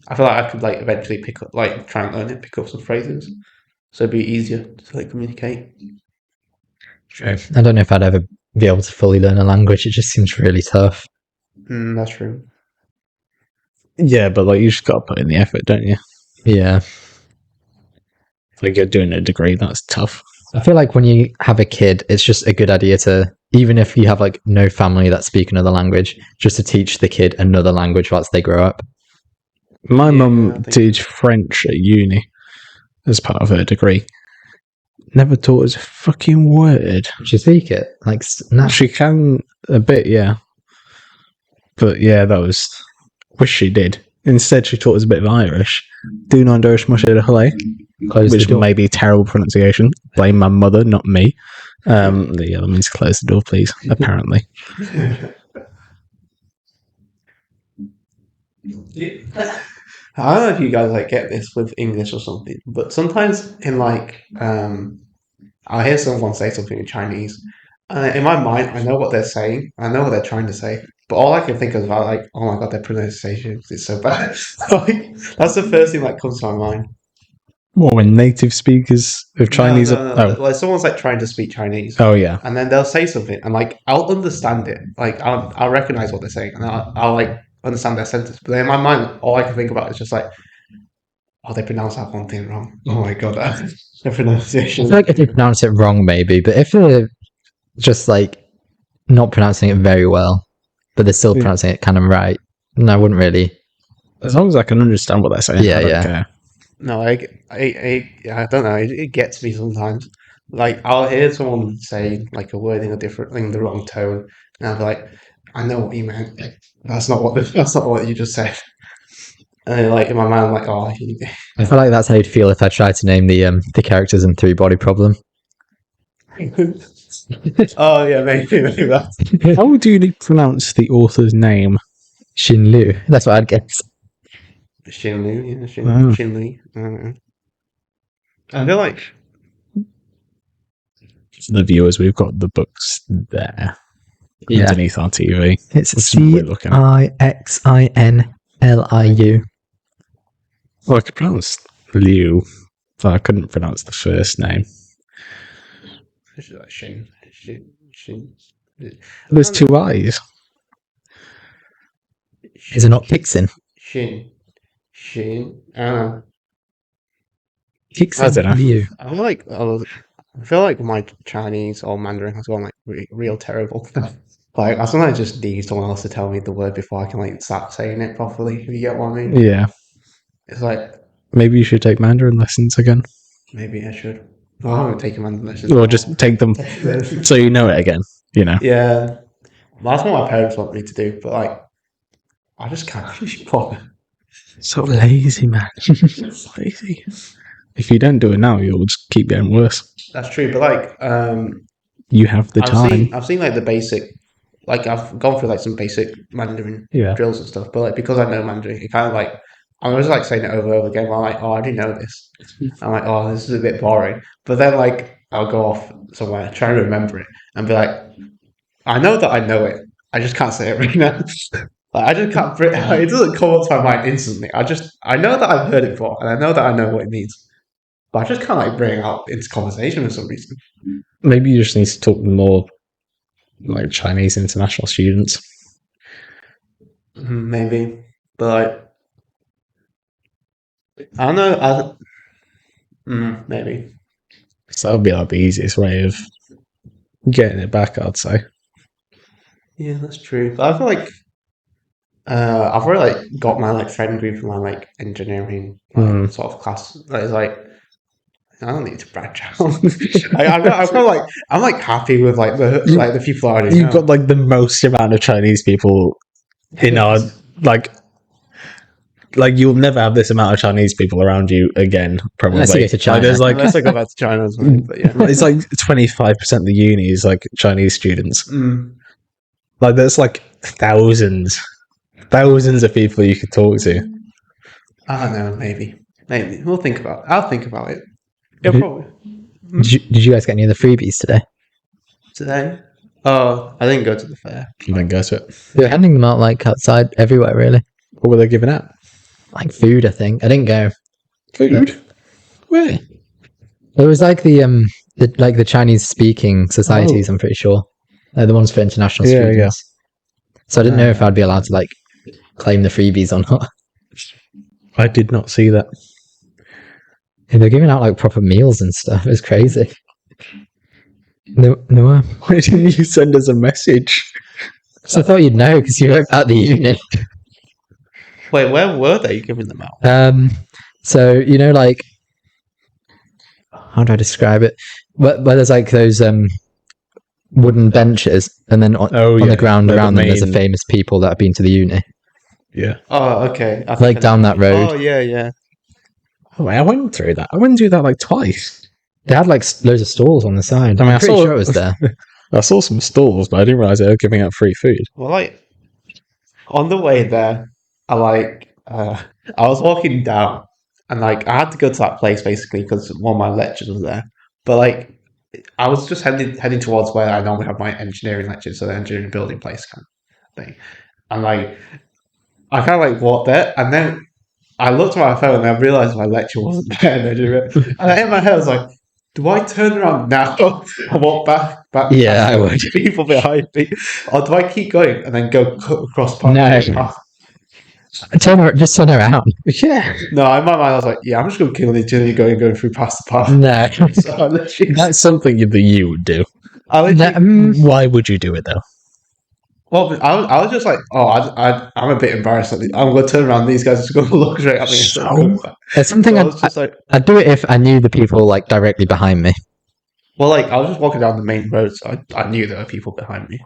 I feel like I could like eventually pick up like try and learn it, pick up some phrases. So it'd be easier to like communicate.
True. I don't know if I'd ever be able to fully learn a language. It just seems really tough.
That's true.
Yeah, but like you just got to put in the effort, don't you?
Yeah.
Like you're doing a degree, that's tough.
I feel like when you have a kid, it's just a good idea to, even if you have like no family that speak another language, just to teach the kid another language whilst they grow up.
My
Yeah,
mum
I think-
did French at uni as part of her degree. Never taught us a fucking word.
Did you speak it? Like,
She can a bit, yeah. But yeah, that was. Wish she did. Instead, she taught us a bit of Irish. Do not Irish much of
close the
which
door.
may be terrible pronunciation. Blame my mother, not me. The other means close the door, please. Apparently.
I don't know if you guys like get this with English or something, but sometimes in like I'll hear someone say something in Chinese, and in my mind I know what they're saying, I know what they're trying to say, but all I can think of is about like, oh my god, their pronunciation is so bad. Like, that's the first thing that comes to my mind.
Well, when native speakers of Chinese.
No. Like someone's like trying to speak Chinese,
Oh yeah.
and then they'll say something, and like I'll understand it, like I'll recognize what they're saying, and I'll like understand their sentence. But then in my mind, all I can think about is just like, oh, they pronounced that one thing wrong. Oh my god, their
I
pronunciation.
feel like if they pronounce it wrong, maybe, but if they're just like not pronouncing it very well, but they're still
Yeah.
pronouncing it kind of right, no, I wouldn't really.
As long as I can understand what they're saying,
Yeah,
I don't
yeah.
care.
No, I don't know. It gets me sometimes. Like I'll hear someone say like a word in a different, in the wrong tone, and I'll be like, I know what you meant. That's not what that's not what you just said. And then, like in my mind, I'm like, oh,
I feel like that's how you'd feel if I tried to name the characters in Three Body Problem.
oh yeah, maybe that.
How do you pronounce the author's name?
Xin Lu. That's what I'd guess.
Shinlu, yeah,
Oh.
Shinli. I don't know. I feel like
For the viewers, we've got the books there
Yeah.
underneath our TV.
It's
That's what we're looking at.
CIXINLIU.
Well, I could pronounce Liu, but I couldn't pronounce the first name.
it's like Shin.
There's two eyes.
Is it not Pixin?
Shin. I don't know.
Pixin
I don't know.
Liu.
I feel like my Chinese or Mandarin has gone like real terrible. Like I sometimes just need someone else to tell me the word before I can like start saying it properly. If you get what I mean?
Yeah.
It's like
Maybe you should take Mandarin lessons again.
maybe I should. Well, I haven't taken Mandarin lessons.
Or just take them so you know it again, you know.
Yeah, well, that's what my parents want me to do, but like I just can't really bother.
So lazy, man. It's lazy. If you don't do it now, you'll just keep getting worse.
That's true, but like
You have the time.
I've seen like the basic, like I've gone through like some basic Mandarin
Yeah.
drills and stuff, but like because I know Mandarin, it kind of like I'm just like saying it over and over again. I'm like, oh, I didn't know this. I'm like, oh, this is a bit boring. But then like I'll go off somewhere, try to remember it, and be like, I know that I know it. I just can't say it right now. Like, I just can't. It doesn't come up to my mind instantly. I know that I've heard it before, and I know that I know what it means. But I just can't like bring it out into conversation for some reason.
Maybe you just need to talk to more like Chinese international students.
Maybe, but like, I don't know. Maybe.
So that would be like the easiest way of getting it back, I'd say.
Yeah, that's true. But I feel like I've already like got my like friend group in my like engineering like, sort of class. That is like I don't need to branch out. I feel like I'm like happy with like the people I already
You've
know.
got like the most amount of Chinese people in our like like you'll never have this amount of Chinese people around you again. Probably.
Unless you go to China.
Like, there's like
Unless I go back to China or something, but yeah.
it's like 25% of the uni is like Chinese students.
Mm.
Like there's like thousands of people you could talk to.
I don't know, maybe. We'll think about it. I'll think about it. Yeah,
Did-
probably.
Did you guys get any of the freebies today?
Today? Oh, I didn't go to the fair.
And then go to it.
They were handing them out like outside everywhere, really.
What were they giving out?
Like food, I think. I didn't go.
Food. Where?
It was like the Chinese speaking societies. I'm pretty sure they're the ones for international
Yeah,
students. So I didn't know if I'd be allowed to like claim the freebies or not.
I did not see that.
And they're giving out like proper meals and stuff. It was crazy. No.
Why didn't you send us a message?
So I thought you'd know because you were at the uni.
Wait, where were they giving them out?
So you know, like, how do I describe it? Where there's like those wooden benches, and then on the ground
They're
around
the
them, there's the
main-
famous people that have been to the uni.
Yeah.
Oh, okay. I think
Like
I
down
know.
that road.
Oh, yeah.
Oh, I went through that. I went through that like twice.
They had like loads of stalls on the side.
I mean, I
I'm pretty
saw-
sure it was there.
I saw some stalls, but I didn't realize they were giving out free food.
Well, like, on the way there, I was walking down, and like, I had to go to that place basically because one of my lectures was there. But like, I was just heading towards where I normally have my engineering lectures, so the engineering building place kind of thing. And like, I kind of like walked there, and then I looked at my phone and I realized my lecture wasn't there. And in my head, I was like, do I turn around now and walk back
Yeah,
past
I
the
would.
people behind me, or do I keep going and then go cut across?
No. Just turn around.
Yeah.
No, in my mind, I was like, yeah, I'm just going to kill each other going through past the path.
No.
So I literally,
That's something that you would do.
I literally
Why would you do it though?
well, I was just like, I'm a bit embarrassed. I'm going to turn around. These guys are just going to look straight at me.
So?
There's something
So I was just like,
I'd do it if I knew the people like directly behind me.
well, like I was just walking down the main road, so I knew there were people behind me.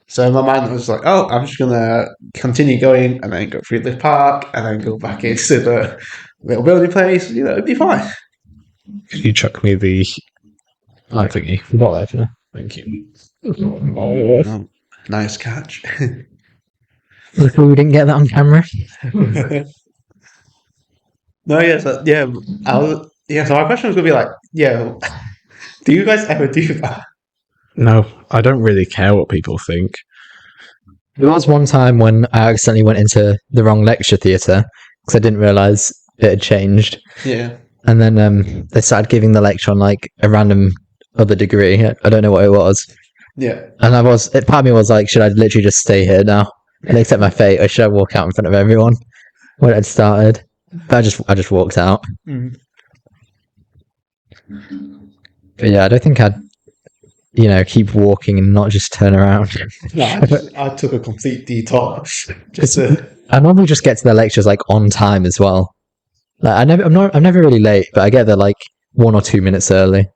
So in my mind, I was like, oh, I'm just going to continue going and then go through the park and then go back into the little building place. You know, it'd be fine.
Could you chuck me the thingy?
Not actually.
Thank you.
Oh, nice catch.
Luckily we didn't get that on camera.
No, yeah, so my question was gonna be like, yeah, do you guys ever do that?
No, I don't really care what people think.
There was one time when I accidentally went into the wrong lecture theatre because I didn't realise it had changed.
Yeah.
And then they started giving the lecture on like a random other degree. I don't know what it was.
Yeah.
And part of me was like, should I literally just stay here now and accept my fate, or should I walk out in front of everyone when it had started? But I just walked out.
Mm.
But yeah, I don't think I'd, keep walking and not just turn around.
No, I took a complete detour.
I normally just get to the lectures like on time as well. Like I'm never really late, but I get there like 1 or 2 minutes early.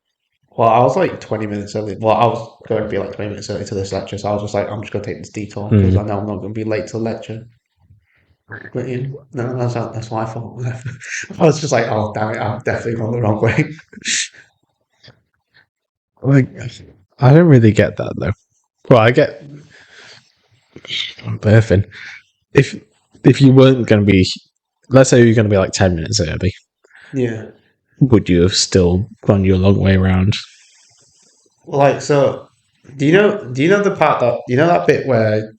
Well, I was like 20 minutes early. Well, I was going to be like 20 minutes early to this lecture, so I was just like, I'm just going to take this detour because I know I'm not going to be late to the lecture. But yeah, no, that's my fault. I was just like, oh, damn it, I've definitely gone the wrong way.
Like, I don't really get that though. Well, I get I'm birthing. If you weren't going to be, let's say you're going to be like 10 minutes early,
Yeah.
would you have still gone your long way around?
Well, like, so, do you know the part that bit where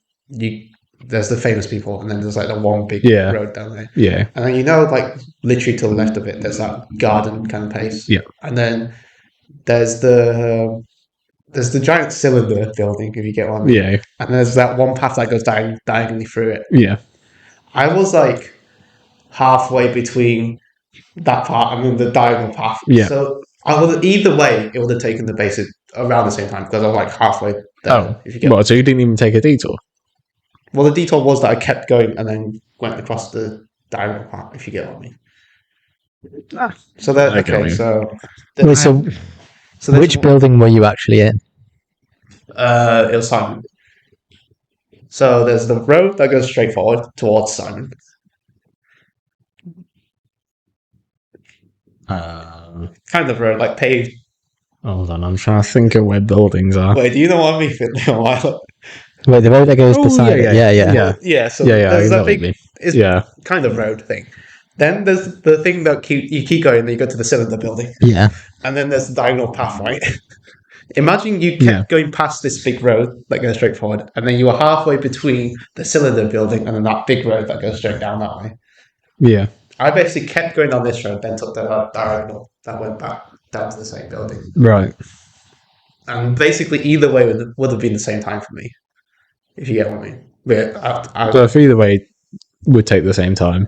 there's the famous people and then there's like the one big road down there?
Yeah.
And then like literally to the left of it, there's that garden kind of place.
Yeah.
And then there's the giant cylinder building, if you get what I mean.
Yeah.
And there's that one path that goes diagonally through it.
Yeah.
I was like halfway between that part and then the diagonal path.
Yeah.
So either way, it would have taken the basic around the same time because I was like halfway there.
Oh,
if you get
well, so you didn't even take a detour?
Well, the detour was that I kept going and then went across the diagonal path, if you get what I mean. So that
I get what you
okay,
Wait,
so
which building were you actually in?
it was Simon. So there's the road that goes straight forward towards Simon. Kind of road, like paved.
Hold on, I'm trying to think of where buildings are.
Wait, do you know what I mean?
Wait, the road that goes
Oh,
beside it. Yeah, yeah.
yeah.
Yeah, so
Yeah, I
there's
know
that
what you
big,
mean.
it's
Yeah,
kind of road thing. Then there's the thing that you keep going, and you go to the cylinder building,
Yeah.
and then there's the diagonal path, right? Imagine you
yeah,
kept going past this big road that goes straight forward, and then you were halfway between the cylinder building and then that big road that goes straight down that way.
yeah.
I basically kept going down this road, then took the diagonal that went back down to the same building.
Right.
And basically, either way would have been the same time for me, if you get what I mean. But
So if either way would take the same time,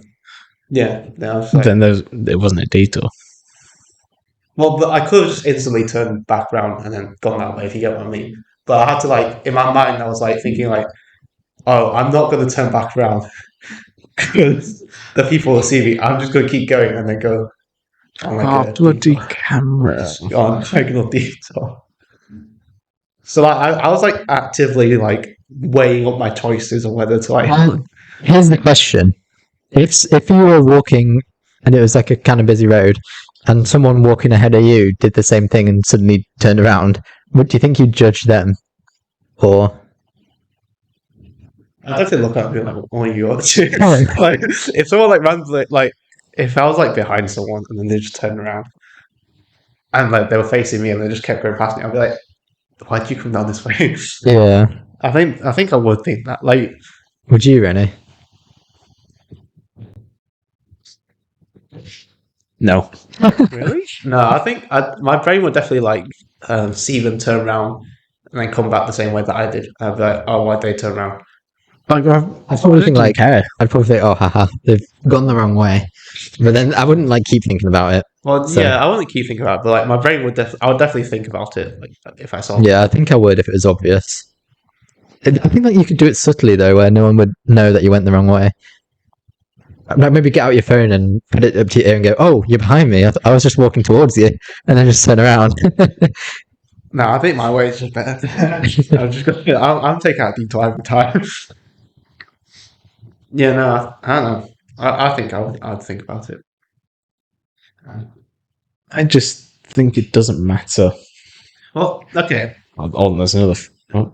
yeah, I was like,
then it wasn't a detour.
well, but I could have just instantly turned back around and then gone that way, if you get what I mean. But I had to, like, in my mind, I was like thinking, like, oh, I'm not going to turn back around because the people will see me. I'm just going to keep going and then go on like a
bloody
detour.
camera.
On diagonal detour. So like, I was like actively like weighing up my choices on whether to like.
Here's the question: if you were walking and it was like a kind of busy road, and someone walking ahead of you did the same thing and suddenly turned around, would you think you'd judge them, or?
I definitely look at me like, "Oh, you are shit."
Oh.
Like if someone like runs like if I was like behind someone and then they just turned around and like they were facing me and they just kept going past me, I'd be like, "Why'd you come down this way?"
Yeah.
I think I would think that. Like,
Would you, Rennie?
No.
really? No, I think my brain would definitely like see them turn around and then come back the same way that I did. I'd be like, "Oh, why'd they turn around?"
Like,
I'd probably think like,
care.
I'd probably think, oh, haha, they've gone the wrong way. But then I wouldn't like keep thinking about it.
Well,
So-
yeah, I wouldn't keep thinking about it, but like my brain would I would definitely think about it like if I saw.
Yeah, I think I would if it was obvious. I think like you could do it subtly though, where no one would know that you went the wrong way. Like maybe get out your phone and put it up to your ear and go, "Oh, you're behind me. I was just walking towards you," and then just turn around.
No, I think my way is just better. I'm just gonna, I'm taking out detour every time. Yeah, no, I don't know. I think I'd think about it.
I just think it doesn't matter.
Well, okay,
Oh, there's another.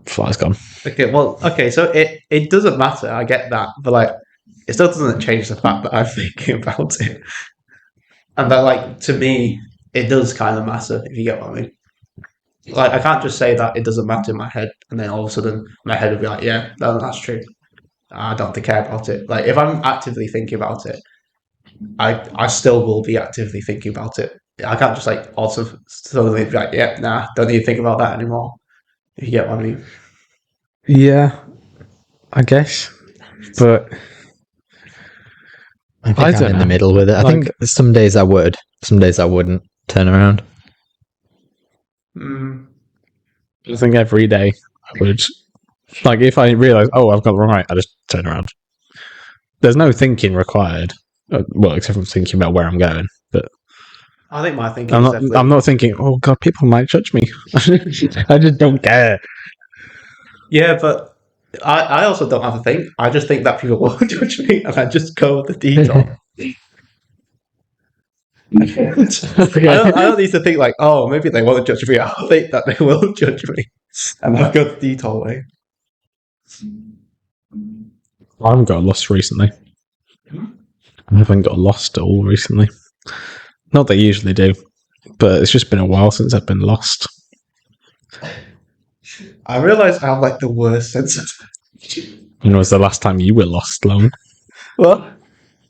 Fly's gone.
okay, well, okay. So it doesn't matter. I get that, but like, it still doesn't change the fact that I'm thinking about it, and that like to me, it does kind of matter if you get what I mean. Like, I can't just say that it doesn't matter in my head, and then all of a sudden my head will be like, yeah, that's true. I don't care about it. Like, if I'm actively thinking about it, I still will be actively thinking about it. I can't just like also suddenly be like, yeah, nah, don't need to think about that anymore. If you get what I mean.
Yeah, I guess. But
I think
I
I'm
don't
in the
know.
middle with it. I
Like-
think some days I would, some days I wouldn't turn around.
Mm.
I think every day I would. Like, if I realise, oh, I've got the wrong way, I just turn around. There's no thinking required. Well, except for thinking about where I'm going. But
I think my thinking
I'm
is
not.
definitely.
I'm not thinking. Oh God, people might judge me. I just don't care.
Yeah, but I also don't have to think. I just think that people will judge me, and I just go with the detail. I don't need to think like, oh, maybe they won't judge me. I'll think that they will judge me, and I'll go the detail way.
I haven't got lost recently. I haven't got lost at all recently. Not that I usually do, but it's just been a while since I've been lost.
I realise I have like the worst sense of.
When was the last time you were lost, Long?
Well,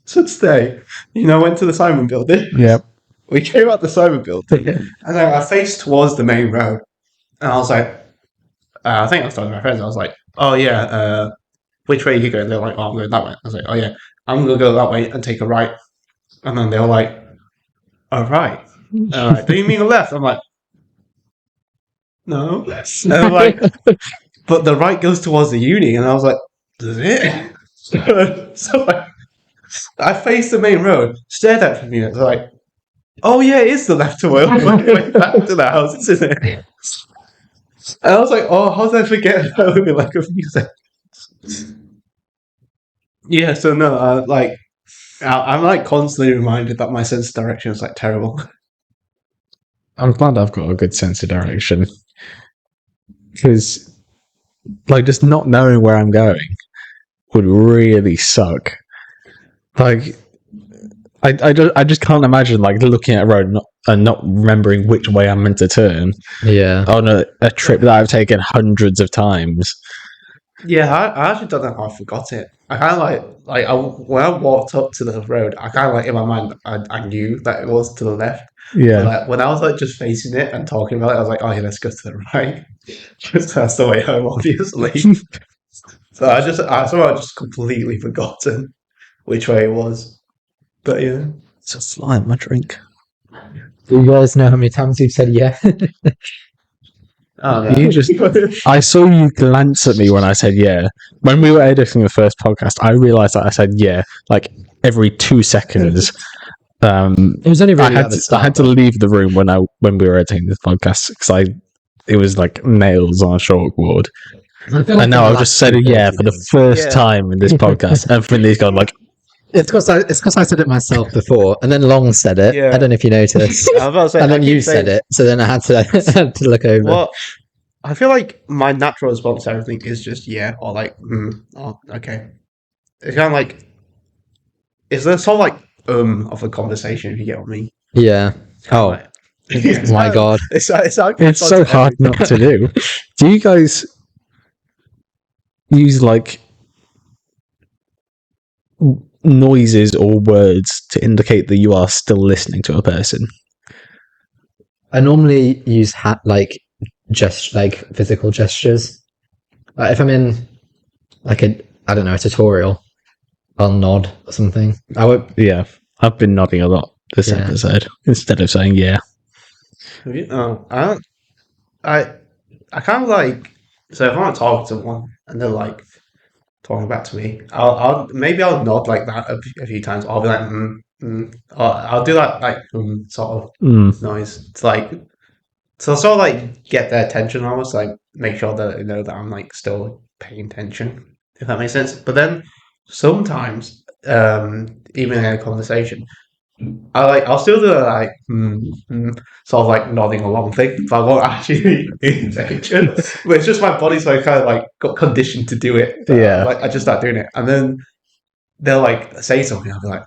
so today, I went to the Simon Building.
Yep.
We came out the Simon Building, and then I faced towards the main road, and I was like, I think I was talking to my friends. I was like, oh yeah, which way are you going? They're like, oh, I'm going that way. I was like, oh yeah, I'm gonna go that way and take a right. And then they were like, oh right. Do you mean a left? I'm like, no. And they're like, but the right goes towards the uni, and I was like, does it? So like, I faced the main road, stared at it for a minute. They're like, oh yeah, it is the left to way back to the house, isn't it? And I was like, oh, how did I forget that would be like a few seconds? Yeah, so no, like, I'm like constantly reminded that my sense of direction is like terrible.
I'm glad I've got a good sense of direction. Because, like, just not knowing where I'm going would really suck. Like, I just can't imagine, like, looking at a road and not remembering which way I'm meant to turn
Yeah.
on a trip that I've taken hundreds of times.
Yeah, I actually don't know how I forgot it. I kind of when I walked up to the road, I kind of like in my mind I knew that it was to the left. But
Yeah.
like when I was like just facing it and talking about it, I was like, oh yeah, let's go to the right. Because that's the way home, obviously. So I somehow just completely forgotten which way it was. But yeah.
It's a fly in my drink.
Do you guys know how many times you've said yeah?
Oh,
You just, I saw you glance at me when I said yeah. When we were editing the first podcast, I realised that I said yeah like every 2 seconds.
It was only really at the
I
start.
had to leave the room when we were editing this podcast because it was like nails on a chalkboard. And now I've just said yeah for the first time in this podcast, and Finley's gone like,
It's because I said it myself before, and then Long said it.
Yeah.
I don't know if you noticed.
I was about to say,
And
I
then
keep
you said
saying-
it, so then I had to had to look over.
Well, I feel like my natural response to everything is just yeah or like oh okay. It's kind of like it's the sort of like of a conversation if you get what I mean.
Yeah. Oh
Like,
my god.
it's
it's so hard not to do. Do you guys use like noises or words to indicate that you are still listening to a person?
I normally use like physical gestures. If I'm in like I don't know, a tutorial, I'll nod or something. I would.
Yeah, I've been nodding a lot this
Yeah.
episode instead of saying yeah.
Oh, I don't. I kind of like so if I want to talk to someone and they're like talking back to me, I'll nod like that a few times. I'll be like or I'll do that like sort of noise. It's like so sort of like get their attention almost like make sure that they know that I'm like still paying attention if that makes sense. But then sometimes even in a conversation. I'll still do that sort of like nodding along thing, but I won't actually be paying attention. But it's just my body's like kind of like got conditioned to do it.
Yeah.
Like I just start doing it, and then they'll like say something. I'll be like,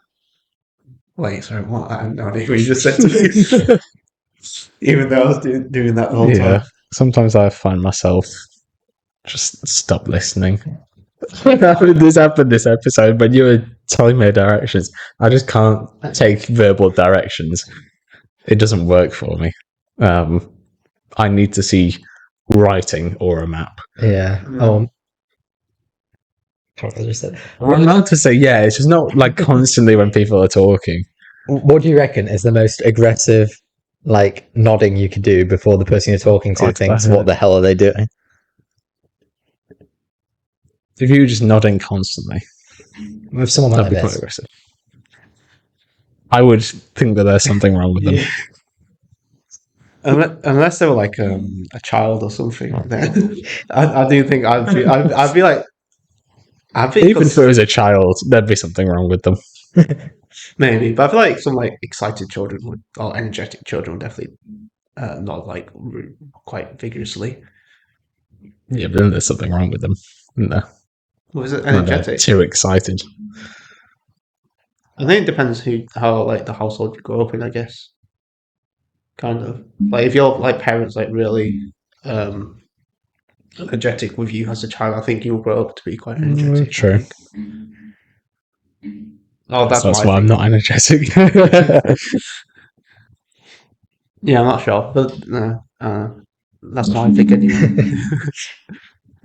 "Wait, sorry, what? I have no idea what you just said to me." Even though I was doing that the whole
Yeah.
time.
Sometimes I find myself just stop listening. This happened this episode when you were telling me directions. I just can't take verbal directions. It doesn't work for me. I need to see writing or a map.
Yeah. Oh. What I just said.
I'm allowed to say yeah. It's just not like constantly when people are talking.
What do you reckon is the most aggressive, like nodding you could do before the person you're talking to
Quite
thinks,
bad.
"What the hell are they doing?"
If you were just nodding constantly,
With someone
that'd
like
be quite
this.
aggressive. I would think that there's something wrong with them.
Yeah. Unless they were like a child or something like that, I do think I'd be like,
Even if it was a child, there'd be something wrong with them.
maybe, but I feel like some like excited children or energetic children would definitely not like quite vigorously.
Yeah, but then there's something wrong with them. Isn't there?
Was it
When they're
energetic?
too excited.
I think it depends how like the household you grow up in. I guess, kind of like if your like parents like really energetic with you as a child, I think you'll grow up to be quite energetic. I
True.
think. Oh, that's
That's
my
why I'm
thing.
not energetic.
Yeah, I'm not sure, but that's my pick anyway.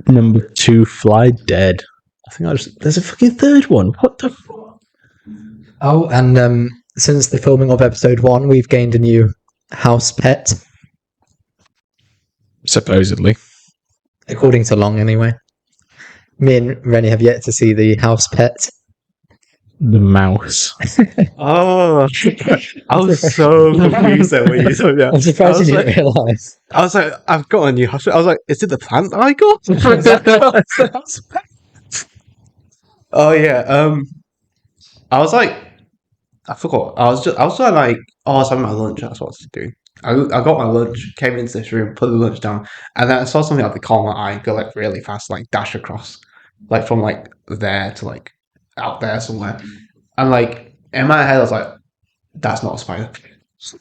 Number 2, Fly Dead. I think there's a fucking third one. What the fuck?
Oh, and since the filming of episode 1, we've gained a new house pet,
Supposedly.
according to Long, anyway. Me and Rennie have yet to see the house pet.
The mouse.
Oh, I was so confused there when you told me that.
I'm surprised you
I was
didn't realise.
I was like, I've got a new hospital. I was like, is it the plant that I got? Oh yeah. I was like, I forgot. I was trying like, I was having my lunch. That's what I was doing. I got my lunch, came into this room, put the lunch down, and then I saw something at the corner of my eye go like really fast, like dash across, like from like there to like out there somewhere. And like in my head, I was like, that's not a spider.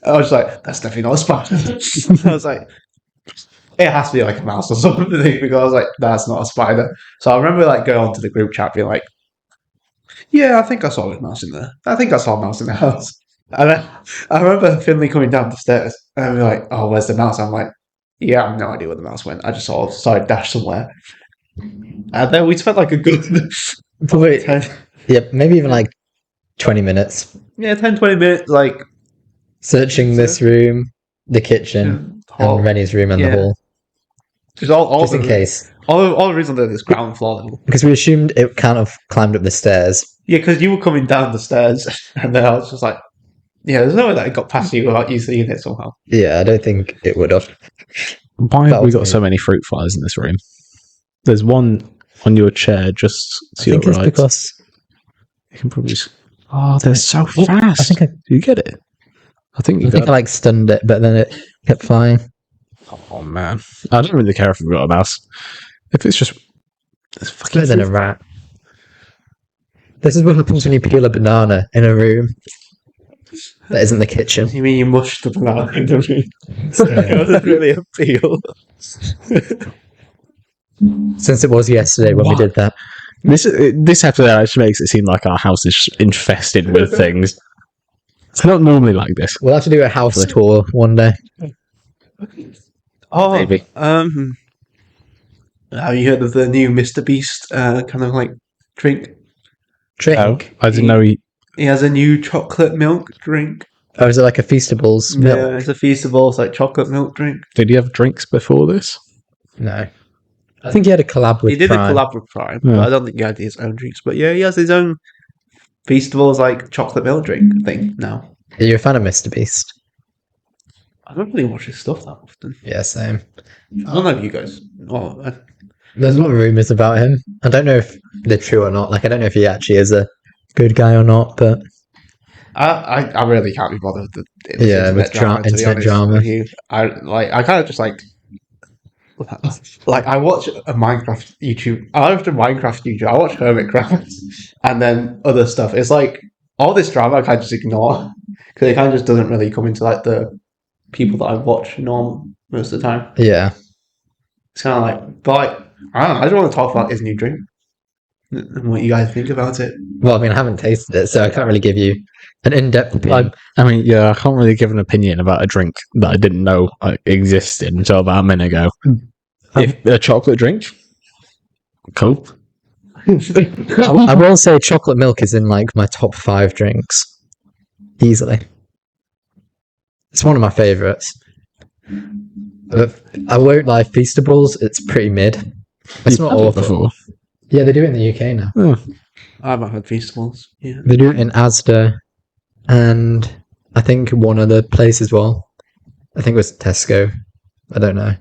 I was like, that's definitely not a spider. I was like, it has to be like a mouse or something because I was like, that's not a spider. So I remember like going onto the group chat being like, yeah, I think I saw a mouse in there. I think I saw a mouse in the house. And then I remember Finley coming down the stairs and we're like, oh, where's the mouse? I'm like, yeah, I have no idea where the mouse went. I just saw it dash somewhere. And then we spent like a good
Probably,
10,
yeah, maybe even like 20 minutes
10, 20 minutes, like
searching this room, the kitchen, and Rennie's room and the
yeah.
hall.
Just all
Just
the,
in case.
all the reason that this ground floor level.
Because we assumed it kind of climbed up the stairs.
Yeah, because you were coming down the stairs and then I was just like, yeah, there's no way that it got past you without you seeing it somehow.
Yeah, I don't think it would have.
Why
That
have we
was
got
me.
so many fruit flies in this room? There's one on your chair just
I
to your
think it's
right.
because
You can probably. Oh, they're so
I
fast.
think I,
Do you get it? I think you
I think I
got it.
like stunned it, but then it kept flying.
Oh man, I don't really care if we've got a mouse. If it's just it's
It's
fucking
better than a
fruit-
rat. This is what happens when you peel a banana in a room that isn't the kitchen.
You mean you mushed the banana in the room? It wasn't really a peel.
Since it was yesterday when we did that.
This episode actually makes it seem like our house is infested with things. It's not normally like this.
We'll have to do a house tour one day.
Oh,
Maybe.
have you heard of the new Mr. Beast kind of like drink?
Drink.
I didn't know he.
He has a new chocolate milk drink.
Oh, is it like a Feastables milk?
Yeah, it's a Feastables like chocolate milk drink.
Did he have drinks before this?
No. I think he had a collab with
He did
Prime.
a collab with Prime,
Yeah.
but I don't think he had his own drinks. But yeah, he has his own Feastables like chocolate milk drink thing now.
Are you a fan of Mr. Beast?
I don't really watch his stuff that often.
Yeah, same.
I don't know if you guys. Well,
There's a lot of rumours about him. I don't know if they're true or not. Like, I don't know if he actually is a good guy or not, but
I really can't be bothered with the
Yeah, with
to be
internet
honest
drama.
with you. I kind of just like I watch a Minecraft YouTube. I watch a Minecraft YouTube. I watch Hermitcraft and then other stuff. It's like all this drama I kind of just ignore because it kind of just doesn't really come into like the people that I watch most of the time.
yeah.
It's kind of like, but like, I don't know. I just want to talk about his new drink and what you guys think about it.
Well, I mean, I haven't tasted it, so I can't really give you an in-depth opinion.
I mean, yeah, I can't really give an opinion about a drink that I didn't know existed until about a minute ago. If a chocolate drink, cool.
I will say chocolate milk is in like my top 5 drinks. Easily. It's one of my favourites. But I won't lie, Feastables, it's pretty mid. It's
You've
not
had it
awful.
before.
Yeah, they do it in the UK now.
I haven't had Feastables. Yeah.
They do it in Asda and I think one other place as well. I think it was Tesco. I don't know.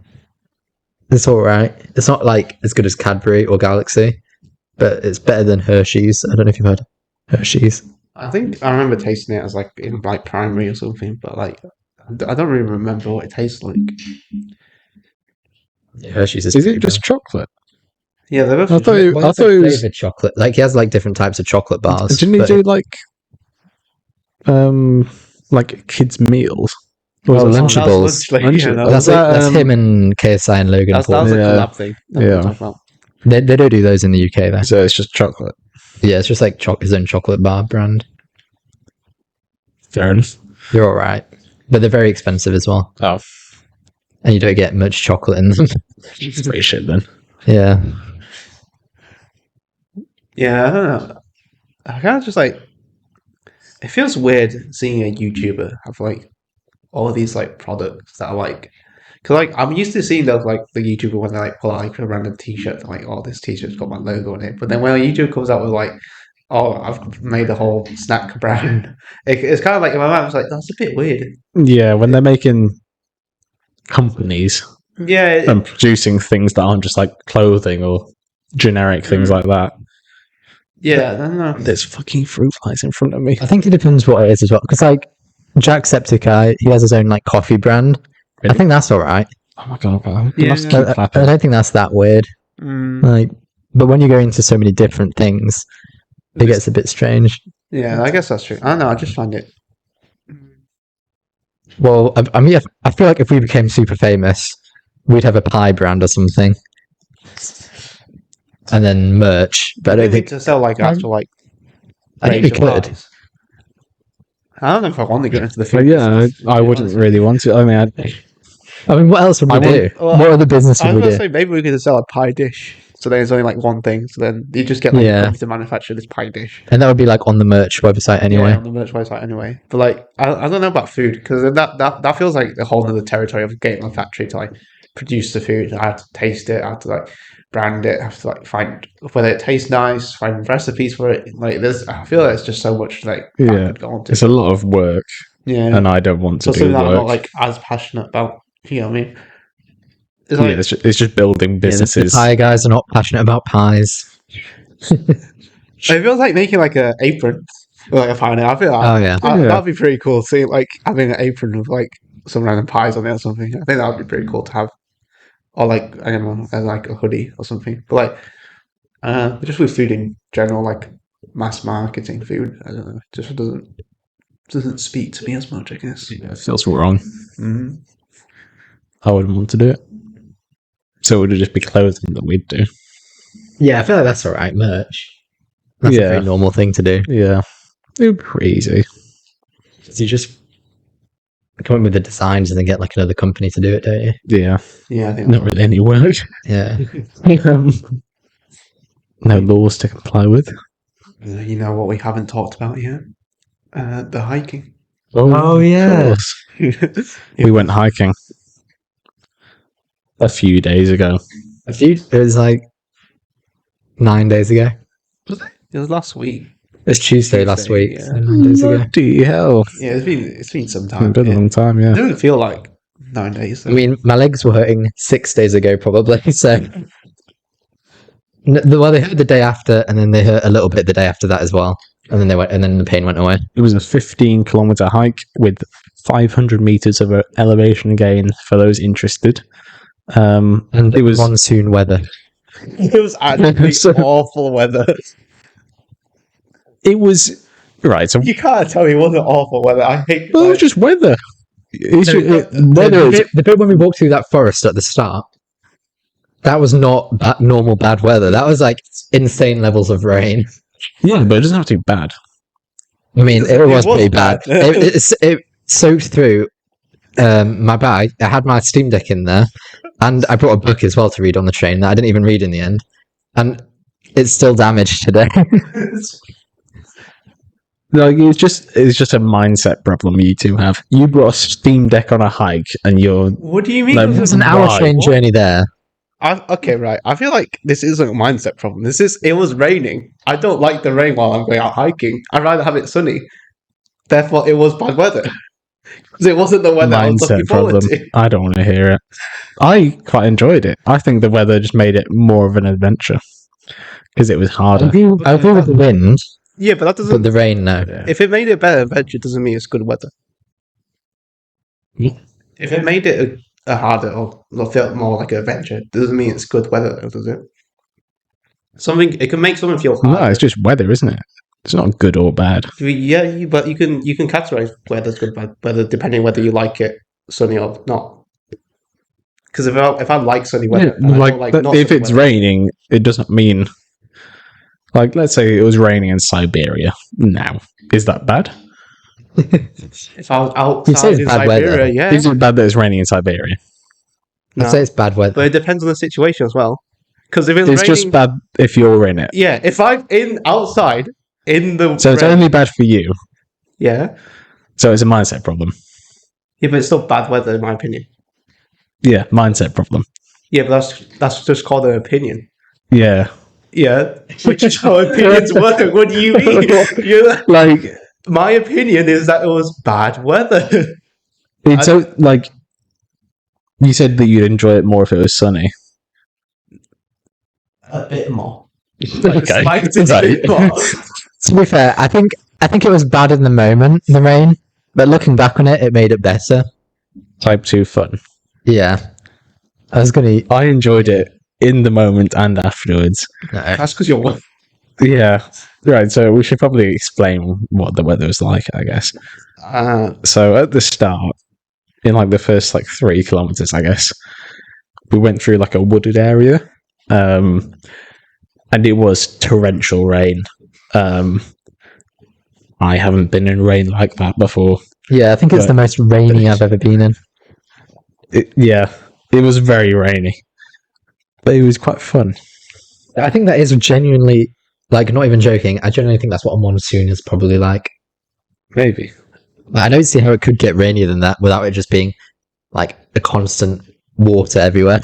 It's alright. It's not like as good as Cadbury or Galaxy, but it's better than Hershey's. I don't know if you've heard Hershey's.
I think I remember tasting it as like in like primary or something, but like I don't really remember what it tastes like.
Yeah, Hershey's
Is it just chocolate?
Yeah, they're both.
I thought it, I thought it was.
flavored chocolate. Like he has like different types of chocolate bars.
Didn't he
but
do like kids meals? Or
Oh,
was it
Lunchables.
Lunchables.
that's, that's him and KSI and Logan
That
Paul.
was a
Yeah.
collab thing. That we were
Yeah.
talking about.
They don't do those in the UK though.
So it's just chocolate.
Yeah, it's just like his own chocolate bar brand.
Fair enough.
They're all right, but they're very expensive as well,
Oh,
and you don't get much chocolate in them.
it's pretty shit then.
Yeah,
Yeah, I don't know. I kind of just like. It feels weird seeing a YouTuber have like all of these like products that are like. Because like I'm used to seeing those like the YouTuber when they like pull out like a random T-shirt, like oh this T-shirt's got my logo on it. But then when a YouTuber comes out with like, oh I've made a whole snack brand, it's kind of like in my mind it's like that's a bit weird.
Yeah, when they're making companies
Yeah,
and producing things that aren't just like clothing or generic things like that.
Yeah, I don't know.
There's fucking fruit flies in front of me.
I think it depends what it is as well. Because like Jacksepticeye, he has his own like coffee brand. I think that's all right.
Oh my god, I
Yeah.
must keep
I
clapping.
don't think that's that weird.
Mm,
Like, but when you go into so many different things, it gets a bit strange.
yeah, I guess that's true. I don't know. I just find it.
Well, I mean, I feel like if we became super famous, we'd have a pie brand or something, and then merch. But I don't think
to sell like actual like
I think we
range of
could.
pies. I don't know if I want to go into the
But
food.
yeah,
business, to
I
be
wouldn't
honest.
really want to. I mean,
I mean, what else would we
I
do?
want-
well,
What other business
I
would
was
we
gonna
do?
say maybe we could sell a pie dish. So there's only like one thing. So then you just get like
Yeah.
a company to manufacture this pie dish.
And that would be like on the merch website anyway.
Yeah, on the merch website anyway. But like, I don't know about food because that feels like a whole other territory of getting a factory to like produce the food. I have to taste it. I have to like brand it. I have to like find whether it tastes nice. Find recipes for it. Like there's, I feel like it's just so much like that
Yeah,
could go on to.
it's a lot of work,
Yeah,
and I don't want to
so
do
something that I'm not
work.
like as passionate about. You know what I mean? It's
Yeah,
like,
it's just building
Yeah, the
businesses.
pie guys are not passionate about pies.
it feels like making like a apron, or like a pie. I feel like
Oh yeah.
Yeah.
that'd be pretty cool. See, like having an apron with like some random pies on it or something. I think that would be pretty cool to have, or like I don't know, as like a hoodie or something. But like, just with food in general, like mass marketing food, I don't know, it just doesn't speak to me as much. I guess.
Yeah, it feels wrong.
Mm-hmm.
I wouldn't want to do it. So it would just be clothing that we'd do.
Yeah, I feel like that's all right. Merch. That's a
Yeah.
pretty normal thing to do.
Yeah, it would be pretty easy.
So you just come up with the designs and then get like another company to do it, don't you?
Yeah,
Yeah, I think
not really any work.
Yeah.
No laws to comply with.
you know what we haven't talked about yet? The hiking.
Oh, yeah.
Of course. We went hiking a few days ago.
It was like 9 days ago.
It was last week.
It was Tuesday last
Tuesday,
week.
yeah.
So 9 days ago.
Bloody hell.
Yeah, it's been some
It's
time.
been a long time, yeah.
It doesn't feel like 9 days.
I mean, my legs were hurting 6 days ago, probably. So, well, they hurt the day after, and then they hurt a little bit the day after that as well. And then and then the pain went away.
It was a 15-kilometer hike with 500 meters of elevation gain for those interested.
And
it was
monsoon weather.
It was actually awful weather.
It was right. So
You can't tell me it wasn't awful weather. I hate.
well, it was just weather. It's weather.
The bit when we walked through that forest at the start, that was not normal bad weather. That was like insane levels of rain.
Yeah, but it doesn't have to be bad.
I mean, it was
was
pretty bad.
bad.
It soaked through my bag. I had my Steam Deck in there, and I brought a book as well to read on the train that I didn't even read in the end. And it's still damaged today.
Like it's just a mindset problem you two have. You brought a Steam Deck on a hike, and you're
What do you mean?
Like,
It was an hour
Why?
train journey there.
Okay, right. I feel like this isn't a mindset problem. It was raining. I don't like the rain while I'm going out hiking. I'd rather have it sunny. Therefore, it was bad weather. Because it wasn't the weather I was
mindset
looking forward
problem.
to.
I don't want to hear it. I quite enjoyed it. I think the weather just made it more of an adventure because it was
I
harder.
agree with the wind,
Yeah, but that
but
doesn't.
the rain, no.
If it made it a better adventure, doesn't mean it's good weather. If it made it a harder or felt more like an adventure, doesn't mean it's good weather, though, does it? It can make something feel harder.
No, it's just weather, isn't it? It's not good or bad.
Yeah, but you can categorize weather's good bad weather depending whether you like it sunny or not. Because if I like sunny weather, and I don't like not
if
sunny
it's
weather,
raining, it doesn't mean. Like, let's say it was raining in Siberia now. Is that bad?
if I was
You say
outside
it's
in
bad
Siberia,
weather.
yeah,
Is it bad that it's raining in Siberia?
no.
I'd say it's bad weather.
But it depends on the situation as well. Because if it's
It's
raining,
just bad if you're in it.
yeah, if I'm outside in the
So it's
rain,
only bad for you.
yeah,
So it's a mindset problem.
but it's still bad weather in my opinion.
Yeah, mindset problem.
Yeah, but that's just called an opinion.
Yeah.
Yeah, which is how opinions work. What do you mean?
Like,
My opinion is that it was bad weather.
it's so, like, you said that you'd enjoy it more if it was sunny.
A bit more. Like the
Okay.
slightest
Right.
bit more.
To be fair, I think it was bad in the moment, the rain, but looking back on it, it made it better.
Type 2 fun.
Yeah, I was gonna.
I enjoyed it in the moment and afterwards.
No.
That's because you're one.
Yeah. Right, so we should probably explain what the weather was like, I guess. So at the start, in like the first like 3 kilometers, I guess, we went through like a wooded area. And it was torrential rain. I haven't been in rain like that before.
Yeah, I think it's
But-
the most rainy I've ever been in.
Yeah, it was very rainy, but it was quite fun.
I think that is genuinely, like, not even joking. I genuinely think that's what a monsoon is probably like.
Maybe.
Like, I don't see how it could get rainier than that without it just being like a constant water everywhere.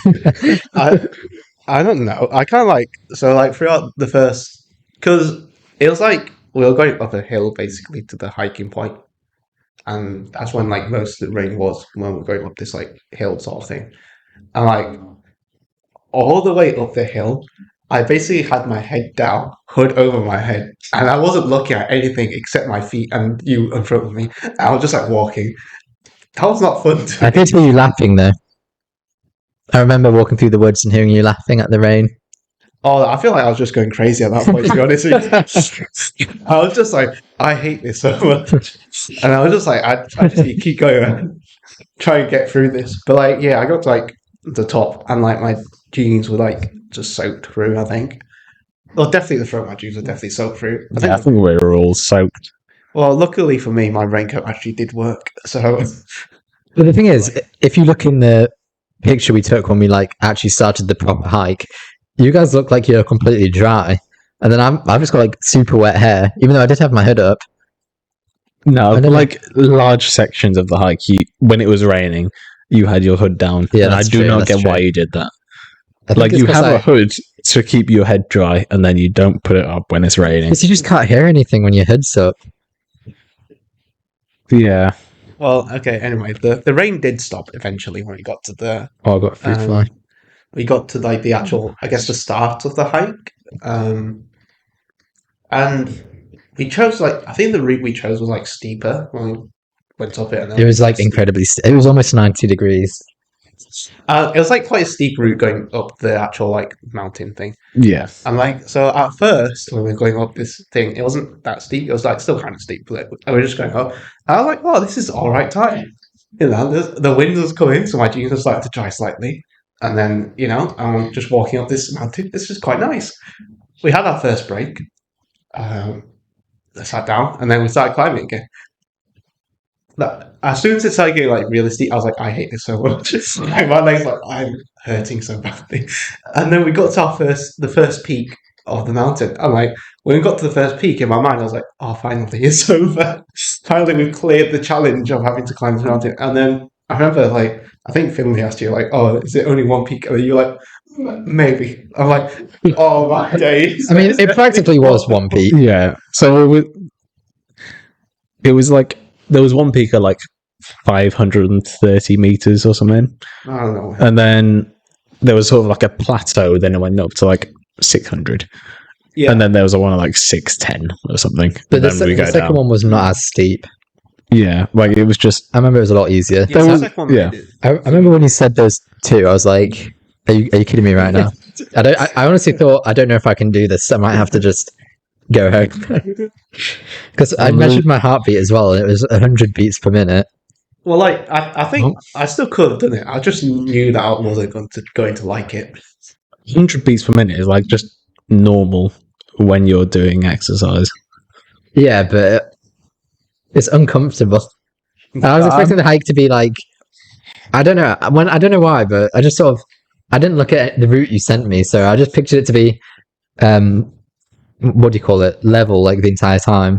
I don't know. I kind of like so like throughout the first because it was like we were going up a hill basically to the hiking point, and that's when like most of the rain was when we were going up this like hill sort of thing, and like all the way up the hill, I basically had my head down, hood over my head, and I wasn't looking at anything except my feet and you in front of me. I was just like walking. That was not fun to
I
me.
did hear you laughing though. I remember walking through the woods and hearing you laughing at the rain.
Oh, I feel like I was just going crazy at that point, to be honest with you. I was just like, I hate this so much. And I was just like, I just need to keep going and try and get through this. But like, yeah, I got to like the top and like my jeans were like just soaked through, I think. Well, definitely the front of my jeans were definitely soaked through. I
I
think,
think we were all soaked.
well, luckily for me, my raincoat actually did work. So,
But the thing is, if you look in the picture we took when we like actually started the proper hike, you guys look like you're completely dry, and then I've just got like super wet hair, even though I did have my hood up.
No,
I
but
don't know.
like large sections of the hike, when it was raining, you had your hood down.
Yeah,
and I
that's
do
true,
not
that's
get why
true.
you did that.
I think
Like
it's
you
'cause
have a
I-
hood to keep your head dry, and then you don't put it up when it's raining.
because you just can't hear anything when your hood's up.
Yeah,
well, okay, anyway, the rain did stop eventually when we got to the
Oh, I got fruit fly.
we got to like the actual, I guess, the start of the hike, and we chose like I think the route we chose was like steeper when we went up it. And then
It was like incredibly. It was almost 90 degrees.
It was like quite a steep route going up the actual like mountain thing,
yeah.
and like so at first when we were going up this thing, it wasn't that steep. It was like still kind of steep, but we were just going up. And I was like, "Oh, this is all right time." You know, the wind was coming, so my jeans were starting to dry slightly. And then, you know, I'm just walking up this mountain. This is quite nice. We had our first break. Sat down, and then we started climbing again. But as soon as it started getting like really steep, I was like, I hate this so much. Like, my legs, like, I'm hurting so badly. And then we got to the first peak of the mountain. And like, when we got to the first peak, in my mind, I was like, oh, finally, it's over. Finally, we've cleared the challenge of having to climb this mountain. And then I remember, like, I think Finley asked you, like, oh, is it only one peak? And then you're like, maybe. I'm like, oh my days.
I mean, it practically was one peak.
Yeah. So it was like there was one peak at like 530 meters or something,
I don't know.
and then there was sort of like a plateau. Then it went up to like 600,
Yeah.
and then there was a one at like 610 or something.
But
and then we
the
go
second
down.
one was not as steep.
Yeah, like it was just
I remember it was a lot easier.
Yeah,
there
so
was-
the second one
yeah.
made it.
I remember when you said those two, I was like, are you kidding me right now? I honestly thought, I don't know if I can do this. I might have to just go home. Because I measured my heartbeat as well, and it was 100 beats per minute.
Well, like I think I still could have done it. I just knew that I wasn't going to like it.
100 beats per minute is like just normal when you're doing exercise.
Yeah, but it's uncomfortable. I was expecting the hike to be like, I don't know why, but I just sort of, I didn't look at the route you sent me, so I just pictured it to be, what do you call it, level like the entire time.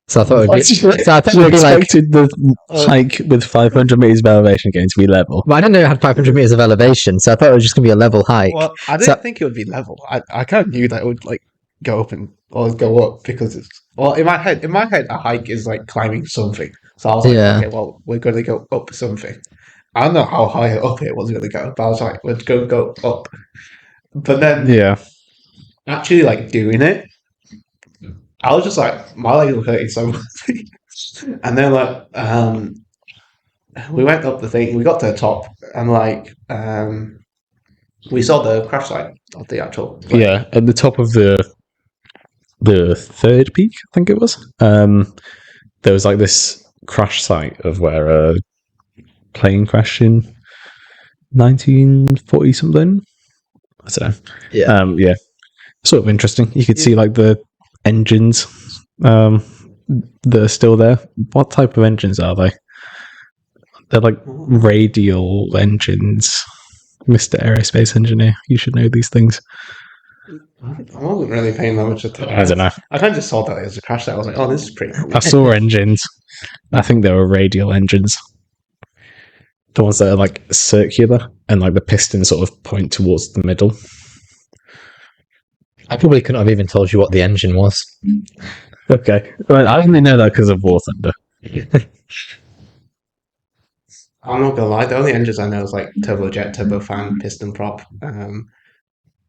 So I thought it would be, so I thought it
You
would be like,
expected the hike with 500 meters of elevation going to be level.
well, I didn't know it had 500 meters of elevation, so I thought it was just gonna be a level hike.
Well, I
So-
didn't think it would be level. I kind of knew that it would like go up or go up because it's well in my head. A hike is like climbing something. So I was like,
Yeah.
okay, well, we're going to go up something. I don't know how high up it was going to go, but I was like, let's go up. But then
Yeah.
actually like doing it, I was just like, my legs were hurting so much. And then like we went up the thing, we got to the top, and like we saw the crash site of the actual plane.
Yeah, at the top of the third peak, I think it was. There was like this crash site of where a plane crashed in 1940 something. I don't know.
Yeah.
Yeah, sort of interesting. You could see like the engines that are still there. What type of engines are they? They're like radial engines. Mr. Aerospace Engineer, you should know these things.
I wasn't really paying that much attention.
I don't know.
I kind of just saw that it was a crash site. I was like, oh, this is pretty cool.
I saw engines. I think they were radial engines. The ones that are like circular and like the pistons sort of point towards the middle.
I probably couldn't have even told you what the engine was.
Okay. Well, I only know that because of War Thunder.
I'm not gonna lie, the only engines I know is like turbojet, turbofan, piston prop.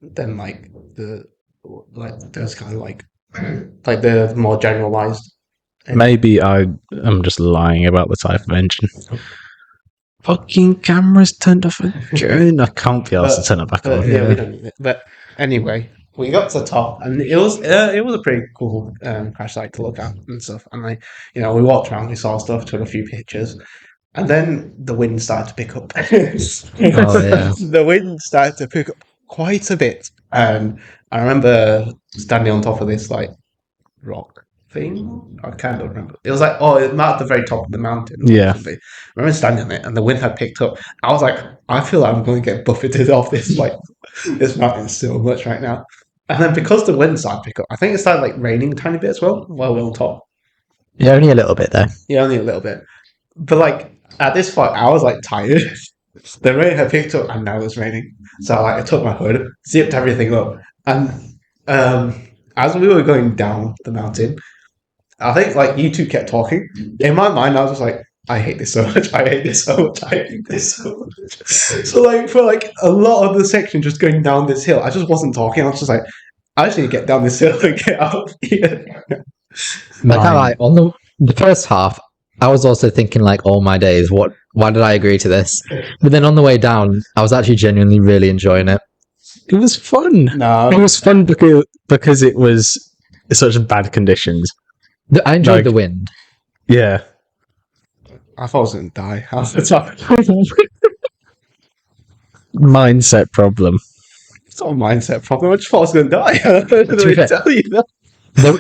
Then like those kind of like the more generalized.
Maybe I'm just lying about the type of engine. Fucking cameras turned off again. I can't be asked to turn it back on.
Yeah, we don't need it. But anyway, we got to the top, and it was a pretty cool crash site to look at and stuff. And like, we walked around, we saw stuff, took a few pictures, and then the wind started to pick up.
Oh, yeah.
The wind started to pick up quite a bit, and I remember standing on top of this like rock thing. I kind of remember. It was like, it's not at the very top of the mountain.
Yeah.
I remember standing on it, and the wind had picked up. I was like, I feel like I'm going to get buffeted off this this mountain so much right now. And then because the wind started to pick up, I think it started like raining a tiny bit as well while we were on top.
Yeah, only a little bit though.
Yeah, only a little bit. But like at this point, I was like tired. The rain had picked up, and now it was raining. So I took my hood, zipped everything up, and as we were going down the mountain, I think like you two kept talking. In my mind, I was just like, I hate this so much. I hate this so much. I hate this so much. So like for like a lot of the section just going down this hill, I just wasn't talking. I was just like, I just need to get down this hill and get out of here.
Like on the first half, I was also thinking like, oh my days, why did I agree to this? But then on the way down, I was actually genuinely really enjoying it.
It was fun.
No,
It was fun because it was such bad conditions.
I enjoyed
Like-
the wind.
Yeah.
I thought I was going to die half the time.
Mindset problem.
It's not a mindset problem. I just thought I was going to die. I don't know
To be
what to
fair-
tell you that.
There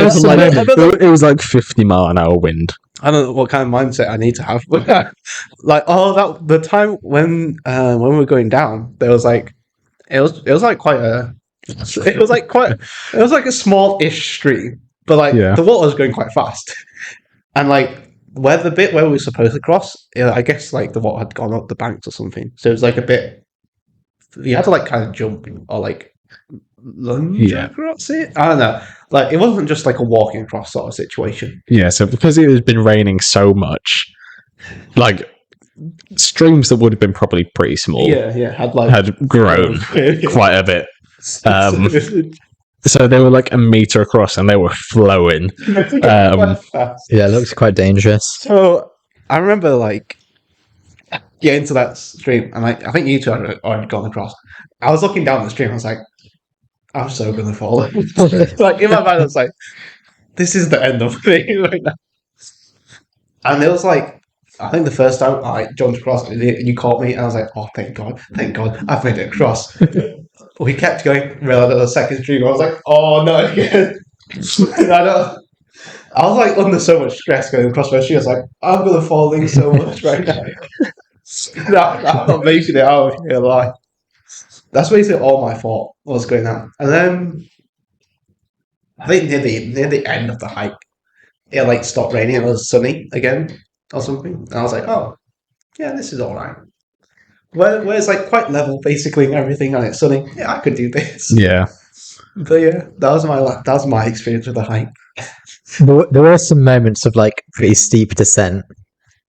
was some moments-
It was like 50 mile an hour wind.
I don't know what kind of mindset I need to have. Like, the time when we were going down, there was like, it was like quite a, it was like a small-ish stream, but like
Yeah.
the water was going quite fast, and like where the bit where we were supposed to cross, I guess like the water had gone up the banks or something, so it was like a bit. You had to like kind of jump or like lunge across it. I don't know. Like it wasn't just like a walking across sort of situation.
Yeah, so because it has been raining so much, like streams that would have been probably pretty small
Yeah,
had grown quite a bit. So they were like a meter across and they were flowing.
Quite fast.
Yeah, it looks quite dangerous.
So I remember like getting to that stream, and like I think you two had already gone across. I was looking down the stream. I was like, I'm so gonna fall. Like in my mind, I was like, this is the end of me right now. And it was like, I think the first time I jumped across, you caught me, and I was like, oh, thank God, I've made it across. We kept going, realized the second stream, I was like, oh, not again. I was like under so much stress going across where she was like, I'm gonna fall in so much right now. No, I'm not making it out of here alive. That's basically all my fault was going on. And then I think near the end of the hike, it like stopped raining and it was sunny again or something. And I was like, oh, yeah, this is all right. Where it's like quite level basically and everything, and it's sunny. Yeah, I could do this.
Yeah.
But yeah, that was my experience with the hike.
There were some moments of like pretty steep descent,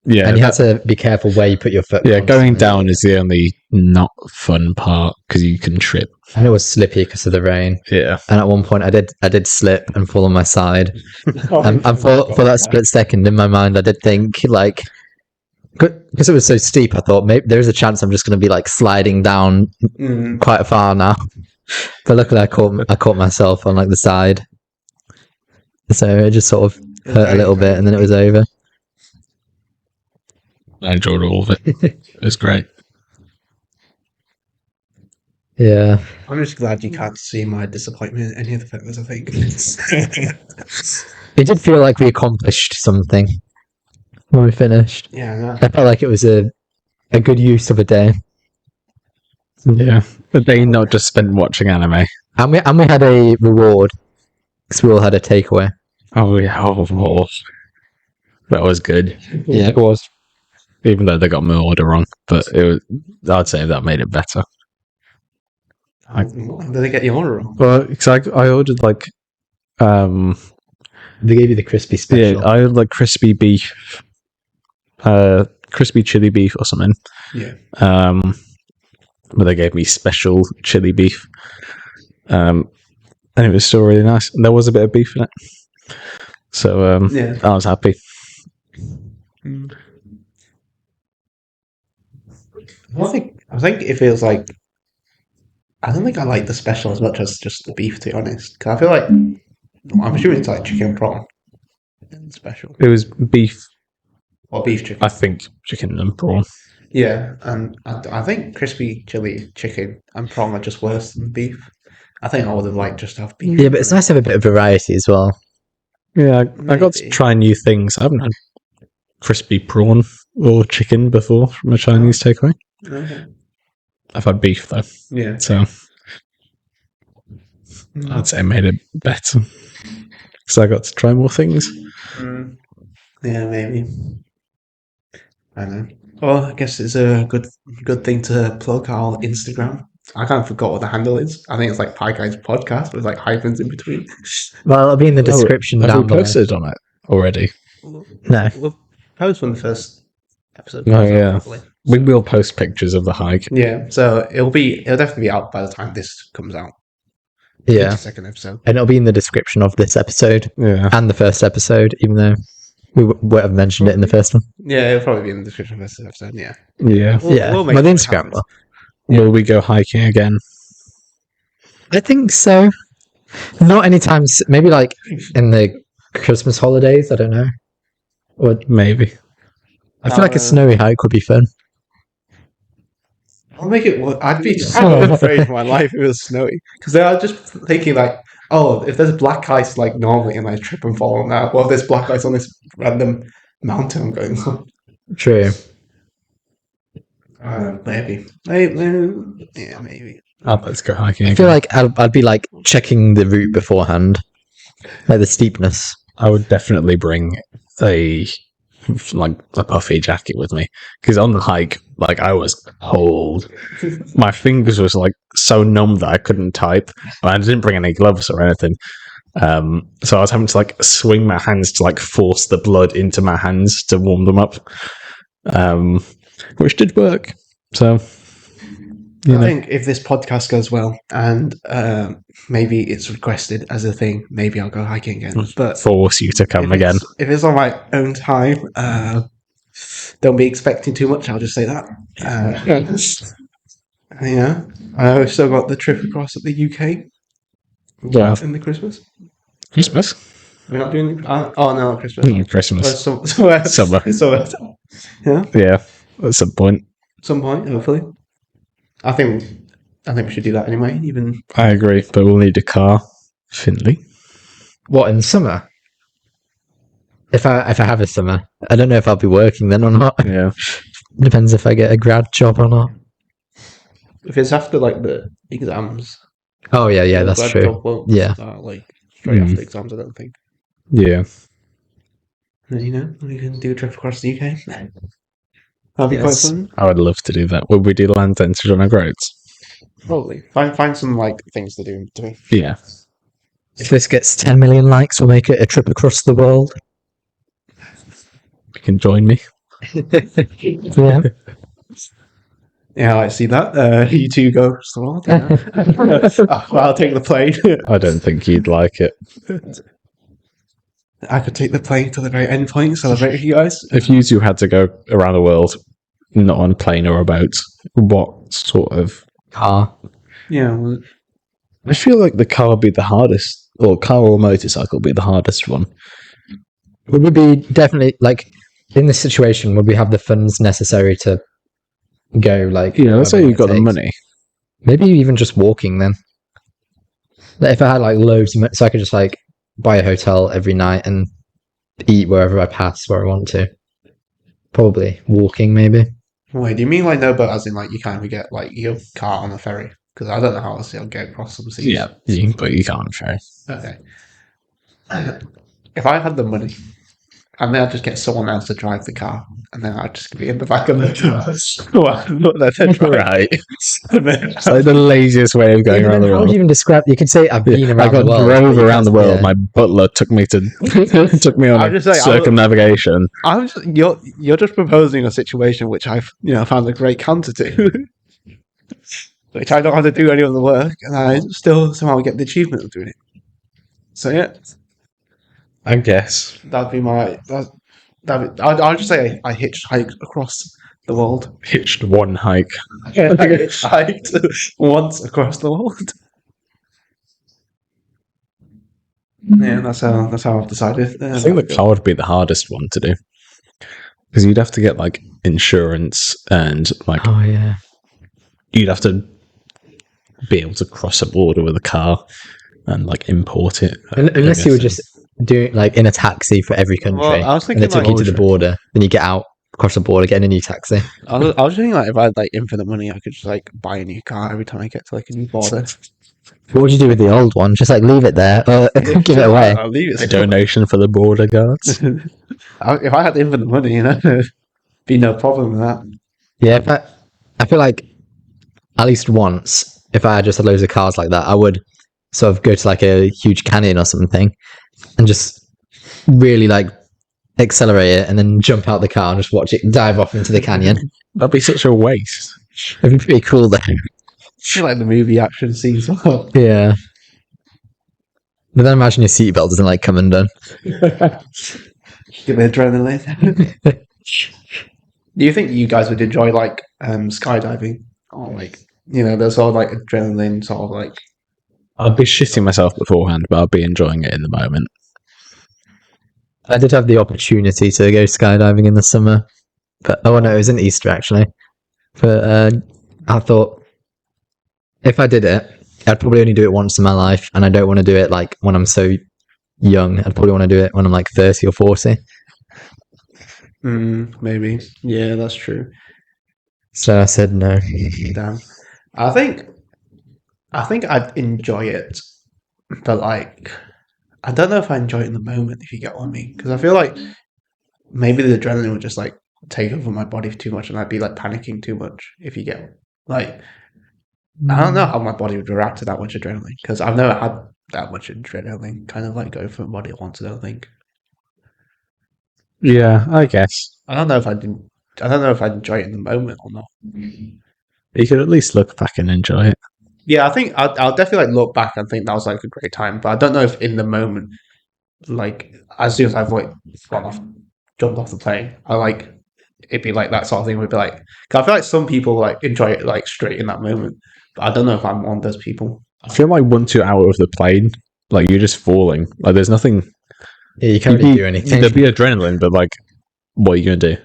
Yeah,
and you had to be careful where you put your foot.
yeah, going
constantly.
down is the only not fun part because you can trip.
And it was slippy because of the rain.
Yeah,
And at one point, I did slip and fall on my side.
Oh,
And for that split second in my mind, I did think like, because it was so steep, I thought maybe there's a chance I'm just going to be like sliding down
Mm.
quite far now. But luckily, I caught myself on like the side, so it just sort of hurt a little bit, and then it was over.
I enjoyed all of it. It was great.
Yeah,
I'm just glad you can't see my disappointment in any of the photos, I think.
it did feel like we accomplished something when we finished.
Yeah, no.
I felt like it was a good use of a day,
Yeah, but they not just spent watching anime.
and we had a reward because we all had a takeaway.
Oh yeah, oh, that was good.
Yeah, it was.
Even though they got my order wrong, but it was, I'd say that made it better.
Did they get your order wrong?
Well, because I ordered like,
They gave you the crispy special.
yeah, I ordered like crispy beef, crispy chili beef or something.
Yeah.
But they gave me special chili beef, and it was still really nice. And there was a bit of beef in it, so
Yeah.
I was happy.
Mm. I think it feels like I don't think I like the special as much as just the beef, to be honest. Because I feel like I'm assuming it's like chicken prawn and special
It was beef,
or beef chicken.
I think, chicken and prawn.
Yeah, and I think crispy chili chicken and prawn are just worse than beef. I think I would have liked just to have beef.
Yeah, but it's nice to have a bit of variety as well.
Yeah, I got to
Maybe.
try new things. I haven't had crispy prawn or chicken before from a Chinese takeaway.
Okay.
I've had beef though,
Yeah.
so I'd say it made it better because I got to try more things.
Mm. Yeah, maybe. I don't know. Well, I guess it's a good thing to plug our Instagram. I kind of forgot what the handle is. I think it's like Pie Guys Podcast, with like hyphens in between.
Well, it'll be in the description
Have
down
we
below.
posted on it already?
No.
We'll post when the first episode
Oh,
comes out,
yeah.
hopefully.
We will post pictures of the hike.
Yeah, so it'll definitely be out by the time this comes out.
Yeah,
The second episode.
and it'll be in the description of this episode
Yeah,
and the first episode, even though we would have mentioned it in the first one.
Yeah, it'll probably be in the description of this episode. Yeah.
yeah.
Yeah,
make
but the
sure it
Instagram
happens.
will.
Will we go hiking again?
I think so. Not anytime. Maybe like in the Christmas holidays. I don't know. Or
Maybe.
I feel like a snowy hike would be fun.
I'll make it work. I'd be so afraid for my life if it was snowy. Because then I'm just thinking like, oh, if there's black ice like normally and I trip and fall on that, well, if there's black ice on this random mountain I'm going on.
True.
Maybe. Yeah, maybe.
Let's go hiking
I
again.
feel like I'd be like checking the route beforehand, like the steepness.
I would definitely bring a puffy jacket with me because on the hike, like I was cold. My fingers was like so numb that I couldn't type. I didn't bring any gloves or anything, so I was having to like swing my hands to like force the blood into my hands to warm them up, which did work. So
I think if this podcast goes well and maybe it's requested as a thing, maybe I'll go hiking again. But
force you to come again.
If it's on my own time, don't be expecting too much. I'll just say that. Yeah, I've still got the trip across at the UK
Yeah,
in the Christmas.
Christmas.
We're not doing. Oh no, Christmas.
Christmas.
Somewhere.
Summer.
Yeah,
Yeah, at some point.
some point, hopefully. I think we should do that anyway. Even
I agree, but we'll need a car. Finley.
What, in summer? If I have a summer, I don't know if I'll be working then or not.
Yeah.
Depends if I get a grad job or not.
if it's after like the exams.
Oh yeah, that's
grad
true.
job won't
Yeah.
start, like straight after exams, I don't think.
Yeah.
And, we can do a trip across the UK. That'd be
Yes.
quite fun.
I would love to do that. Would we do land centered on our roads?
Probably find some like things to do in between.
Yeah.
If this gets 10 million likes, we'll make it a trip across the world.
You can join me.
Yeah.
Yeah, I see that. You two go across the world. I'll take the plane.
I don't think you'd like it.
I could take the plane to the very end point, celebrate with you guys.
If you two had to go around the world, not on a plane or a boat, what sort of...
Car.
Yeah, well,
I feel like the car would be the hardest, or car or motorcycle would be the hardest one.
Would we be definitely, like, in this situation, would we have the funds necessary to go, like...
You know, let's say
however
you've got the
long it takes?
money.
Maybe even just walking then. Like, if I had, like, loads of money, so I could just, like, buy a hotel every night and eat wherever I pass, where I want to. Probably walking, maybe.
wait, do you mean like no boat as in like you can't even get like your car on a ferry? Because I don't know how else you'll get across some seas.
But you can't ferry.
Okay. If I had the money, and then I'd just get someone else to drive the car, and then I'd just be in the back of the car. Well, not that they'd drive.
Right.
And then-
It's like the laziest way of going
Yeah,
around the
how would
world.
you even describe? You could say I've been
I
around
got
the world.
drove
but you
around the
can't-
world.
yeah.
My butler took me on
I'm
a
just saying,
circumnavigation.
I'm just, you're just proposing a situation which I've found a great counter to, which I don't have to do any of the work, and I still somehow get the achievement of doing it. So yeah,
I guess.
that'd be my I'll just say I hitchhiked across the world.
Hitched one hike.
I hitchhiked once across the world. Yeah, that's how I've decided.
I think the car would be the hardest one to do. Because you'd have to get like insurance and like
Oh yeah.
you'd have to be able to cross a border with a car and like import it.
Unless you were just doing like in a taxi for every country,
Well, I was
and they
thinking
took
like
you to the border, then you get out, cross the border, get in a new taxi.
I was thinking like if I had like infinite money, I could just like buy a new car every time I get to like a new border.
What would you do with the old one? Just like leave it there, or give it away?
I'll leave it.
a donation for the border guards.
If I had infinite money, there'd be no problem with that.
Yeah, I feel like at least once, if I had just had loads of cars like that, I would sort of go to like a huge canyon or something and just really like accelerate it and then jump out the car and just watch it dive off into the canyon.
That'd be such a waste.
It'd be pretty cool though.
I feel like the movie action scenes. Well.
Yeah. But then imagine your seatbelt doesn't like come undone.
Give it adrenaline. Do you think you guys would enjoy like skydiving or like there's sort of like adrenaline sort of like
I'd be shitting myself beforehand, but I'd be enjoying it in the moment.
I did have the opportunity to go skydiving in the summer, but no, it was in Easter actually. But I thought if I did it, I'd probably only do it once in my life, and I don't want to do it like when I'm so young. I'd probably want to do it when I'm like 30 or 40.
maybe. Yeah, that's true.
So I said no.
Damn. I think I'd enjoy it, but like I don't know if I enjoy it in the moment, if you get what I mean. Because I feel like maybe the adrenaline would just like take over my body too much, and I'd be like panicking too much. If you get like, I don't know how my body would react to that much adrenaline because I've never had that much adrenaline kind of like go through my body at once. I don't think.
Yeah, I guess.
I don't know if I'd enjoy it in the moment or not.
You could at least look back and enjoy it.
Yeah, I think I'll definitely like look back and think that was like a great time, but I don't know if in the moment, like as soon as I've like jumped off the plane, it'd be like that sort of thing. Would be like, 'cause I feel like some people like enjoy it like straight in that moment, but I don't know if I'm one of those people.
I feel like once you're out of the plane, like you're just falling. Like there's nothing.
Yeah, you can't really do anything.
There'd be adrenaline, but like, what are you gonna do?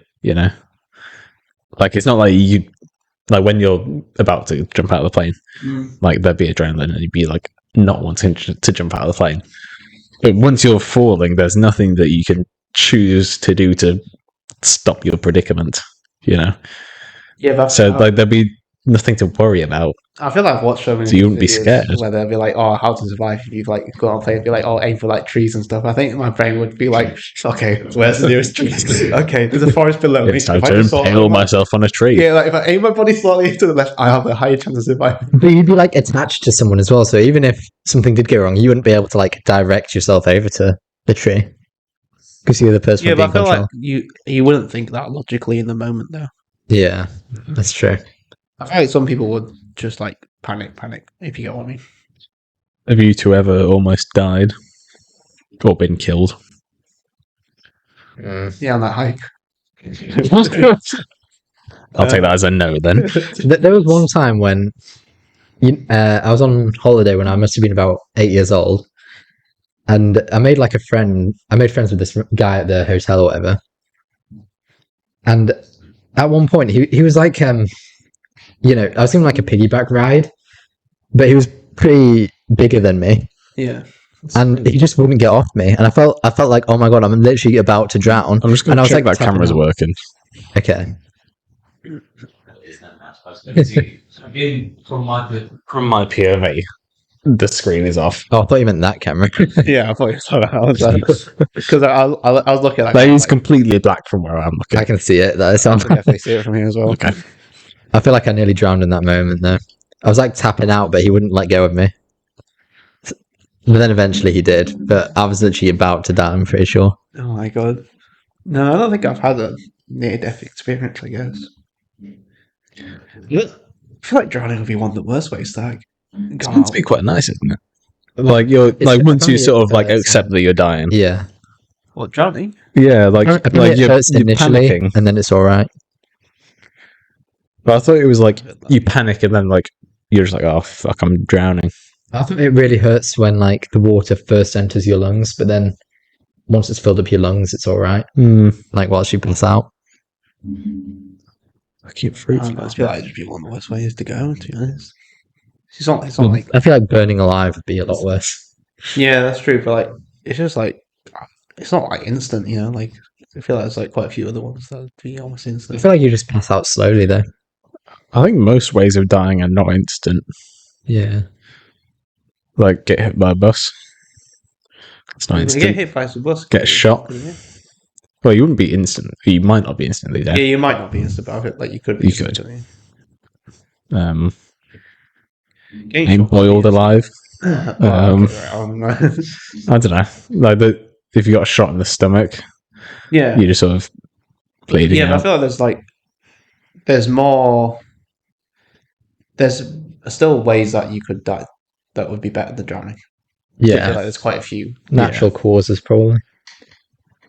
Like it's not like you. Like when you're about to jump out of the plane, like there'd be adrenaline and you'd be like not wanting to jump out of the plane. But once you're falling, there's nothing that you can choose to do to stop your predicament,
Yeah, but
So like there'd be nothing to worry about.
I feel like I've watched so many
So you wouldn't be
videos
scared.
where they'll be like, "Oh, how to survive if you've like gone on a plane?" Be like, "Oh, aim for like trees and stuff." I think my brain would be like, "Okay, where's the nearest tree? Okay, there's a forest below me.
It's time
If I
to
just sort of
impale
aim my-
myself on a tree.
Yeah, like if I aim my body slightly to the left, I have a higher chance of surviving."
But you'd be like attached to someone as well. So even if something did go wrong, you wouldn't be able to like direct yourself over to the tree. Because the other person
Yeah,
would be
but
in
I feel
control.
like you wouldn't think that logically in the moment, though.
Yeah, that's true.
I feel like some people would just like panic, if you get what I mean.
Have you two ever almost died or been killed?
Yeah, on that hike.
I'll take that as a no then.
There was one time when I was on holiday when I must have been about 8 years old, and I made like a friend. I made friends with this guy at the hotel or whatever. And at one point, he was like, I was doing like a piggyback ride, but he was pretty bigger than me,
Yeah.
and he just wouldn't get off me. And I felt like, oh my god, I'm literally about to drown.
I'm just going
And I
to
was
check
like,
that camera's
tapping out.
working.
Okay.
From my POV, the screen is off.
Oh, I thought you meant that camera.
Yeah, I thought you saw that. I was because I was looking at
That
that.
is completely black from where I'm looking.
I can see it. That is
I can definitely see it from here as well.
Okay.
I feel like I nearly drowned in that moment, though. I was like tapping out, but he wouldn't let go of me. But then eventually he did. But I was literally about to die, I'm pretty sure.
Oh my god. No, I don't think I've had a near-death experience, I guess. I feel like drowning would be one of the worst ways to like
It's
go
meant to
out.
be quite nice, isn't it? Like you're like once you sort of like accept that you're dying.
Yeah.
What, drowning?
Yeah, like
Apparently it
you're
hurts initially,
panicking.
and then it's all right.
But I thought it was like you panic and then like you're just like, oh fuck, I'm drowning.
I think it really hurts when like the water first enters your lungs, but then once it's filled up your lungs, it's all right. Like whilst you pass out.
I keep fruit
I
flies.
feel like it'd be one of the worst ways to go, to be honest. It's not like
I feel like burning alive would be a lot worse.
yeah, that's true, but like it's just like it's not like instant, you know. Like I feel like there's like quite a few other ones that would be almost
I
instant.
feel like you just pass out slowly though.
I think most ways of dying are not instant.
Yeah.
Like get hit by a bus. It's not
You
instant.
get hit by a bus,
Get shot.
Yeah.
Well, you wouldn't be instant. You might not be instantly dead.
Yeah, you might not be instant, but I feel like you could be.
You could.
Instantly.
Getting
shot
boiled
would be
alive.
okay, right,
I don't know. Like if you got a shot in the stomach,
yeah,
you're just sort of bleeding
yeah. But I
out.
feel like there's more. There's still ways that you could die that would be better than drowning. I feel
Yeah.
like there's quite a few.
Natural causes probably.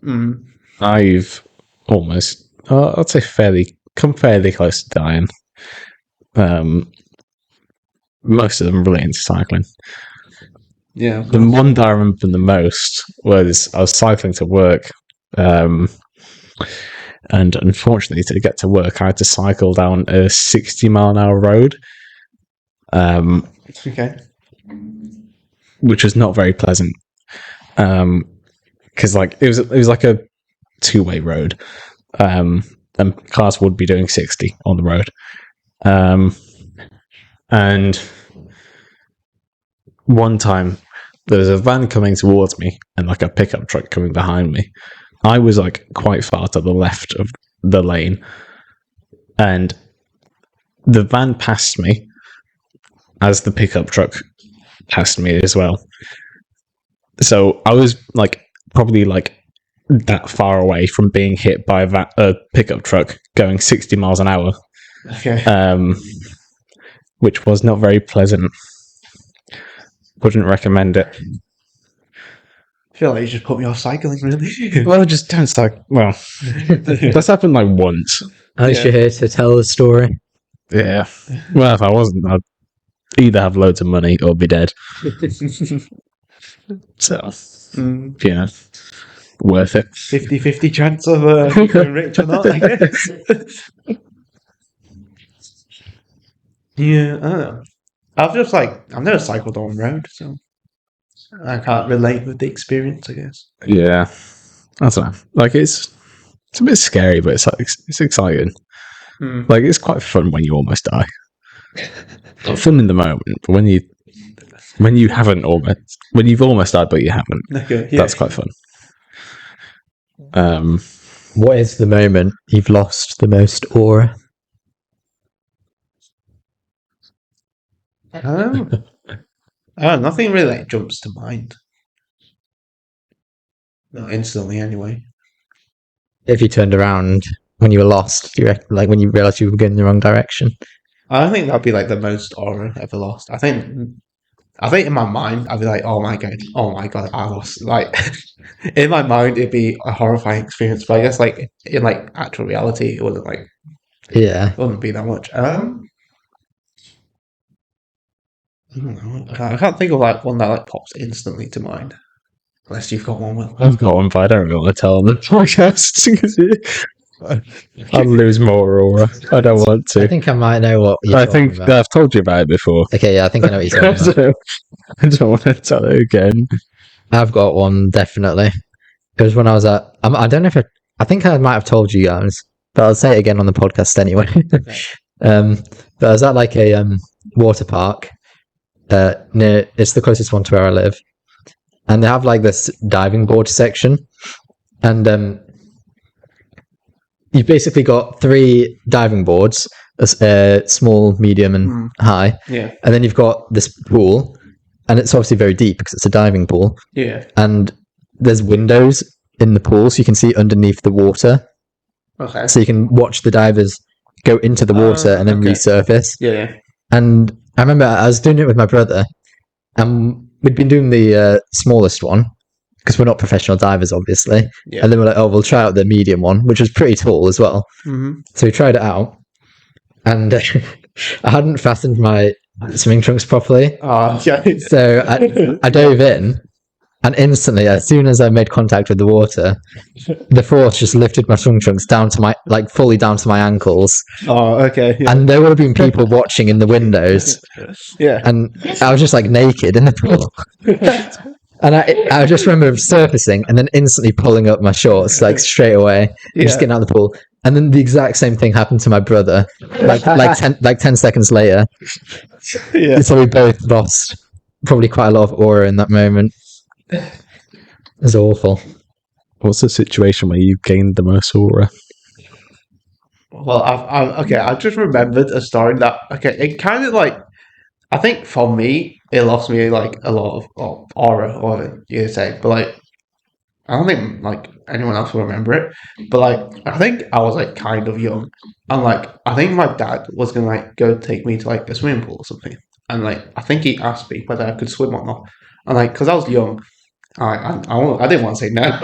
Mm.
I've almost, I'd say come fairly close to dying. Most of them relating to cycling.
Yeah.
The one that I remember the most was I was cycling to work, and unfortunately, to get to work, I had to cycle down a 60-mile-an-hour road,
Okay.
which was not very pleasant. Because like it was like a two-way road, and cars would be doing 60 on the road, and one time there was a van coming towards me and like a pickup truck coming behind me. I was like quite far to the left of the lane, and the van passed me as the pickup truck passed me as well. So I was like probably like that far away from being hit by a pickup truck going 60 miles an hour,
Okay.
which was not very pleasant. Wouldn't recommend it.
I feel like you just put me off cycling, really.
Well, just don't start. Well, that's happened like once.
At least you're here to tell the story.
Yeah. Well, if I wasn't, I'd either have loads of money or be dead. So, you know, worth it.
50-50 chance of being rich or not, I guess. Yeah, I don't know. I've never cycled on road, so I can't relate with the experience, I guess.
Yeah. I don't know. Like, it's a bit scary, but it's exciting. Like, it's quite fun when you almost die. Not fun in the moment, but when you've almost died but you haven't,
Okay, yeah.
that's quite fun.
What is the moment you've lost the most aura?
Nothing really like jumps to mind. Not instantly, anyway.
If you turned around when you were lost, do you reckon, like when you realised you were going in the wrong direction?
I don't think that'd be like the most aura ever lost. I think in my mind I'd be like, oh my god, I lost. Like in my mind it'd be a horrifying experience, but I guess like in like actual reality it
Yeah.
wouldn't be that much. I don't know. I can't think of like one that like pops instantly to mind. Unless you've got one, Will.
I've got one, but I don't really want to tell on the podcast. I'll lose more aura. I don't want
I
to.
think I might know what you're
I
talking
think
about.
I've told you about it before.
Okay, yeah, I think I know what you're talking about.
So, I don't want to tell it again.
I've got one, definitely. It was when I was at, I don't know if I think I might have told you guys, but I'll say it again on the podcast anyway. But I was at like a water park near, it's the closest one to where I live. And they have like this diving board section. And you've basically got 3 diving boards, small, medium, and high.
Yeah.
And then you've got this pool, and it's obviously very deep because it's a diving pool.
Yeah.
And there's windows in the pool, so you can see underneath the water.
Okay.
So you can watch the divers go into the water and then
okay.
resurface.
Yeah.
And I remember I was doing it with my brother, and we'd been doing the smallest one because we're not professional divers, obviously.
Yeah.
And then we're like, oh, we'll try out the medium one, which was pretty tall as well.
Mm-hmm.
So we tried it out, and I hadn't fastened my swimming trunks properly.
Oh, yeah.
So I dove in, and instantly, as soon as I made contact with the water, the force just lifted my swimming trunks down to my, like, fully down to my ankles.
Oh, okay. Yeah.
And there would have been people watching in the windows,
Yeah.
and I was just like naked in the pool. And I just remember surfacing and then instantly pulling up my shorts like straight away, and just getting out of the pool. And then the exact same thing happened to my brother, like 10 seconds later.
Yeah.
So we both lost probably quite a lot of aura in that moment. It was awful.
What's the situation where you gained the most aura?
Well, I've just remembered a story that it kind of like I think for me it lost me like a lot of aura or whatever you say, but like I don't think like anyone else will remember it. But like I think I was like kind of young, and like I think my dad was gonna like go take me to like a swimming pool or something, and like I think he asked me whether I could swim or not, and like because I was young. I didn't want to say no,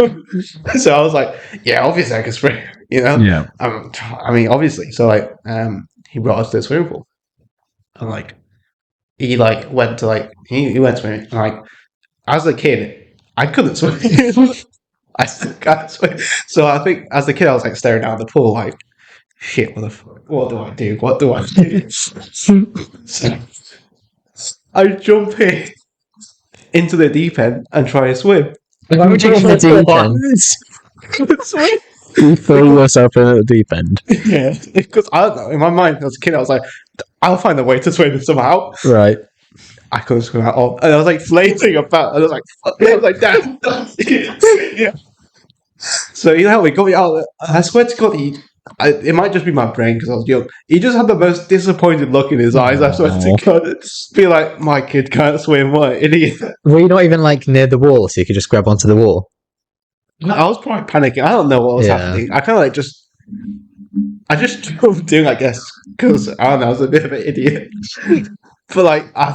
so I was like, "Yeah, obviously I can swim," you know.
Yeah.
I mean, obviously. So like, he brought us to the swimming pool, and like, he like went to like he went swimming, and like, as a kid, I couldn't swim. I still can't swim. So I think as a kid, I was like staring down the pool, like, shit, what do I do? What do I do? So I jump into the deep end and try to swim.
Why would you go in the deep end?
Swim.
You throw yourself in at the deep end.
Yeah, because I don't know. In my mind, as a kid, I was like, I'll find a way to swim somehow.
Right.
I couldn't swim at all, and I was like flailing about. And I was like, fuck, I was like, Dad. Yeah. So you know, he got me out. I swear to God, it might just be my brain because I was young. He just had the most disappointed look in his eyes. I swear to God, be like, my kid can't swim. What an idiot!
Were you not even like near the wall so you could just grab onto the wall?
I was probably panicking. I don't know what was happening. I kind of like I just jumped in, I guess, because I don't know, I was a bit of an idiot. But like, I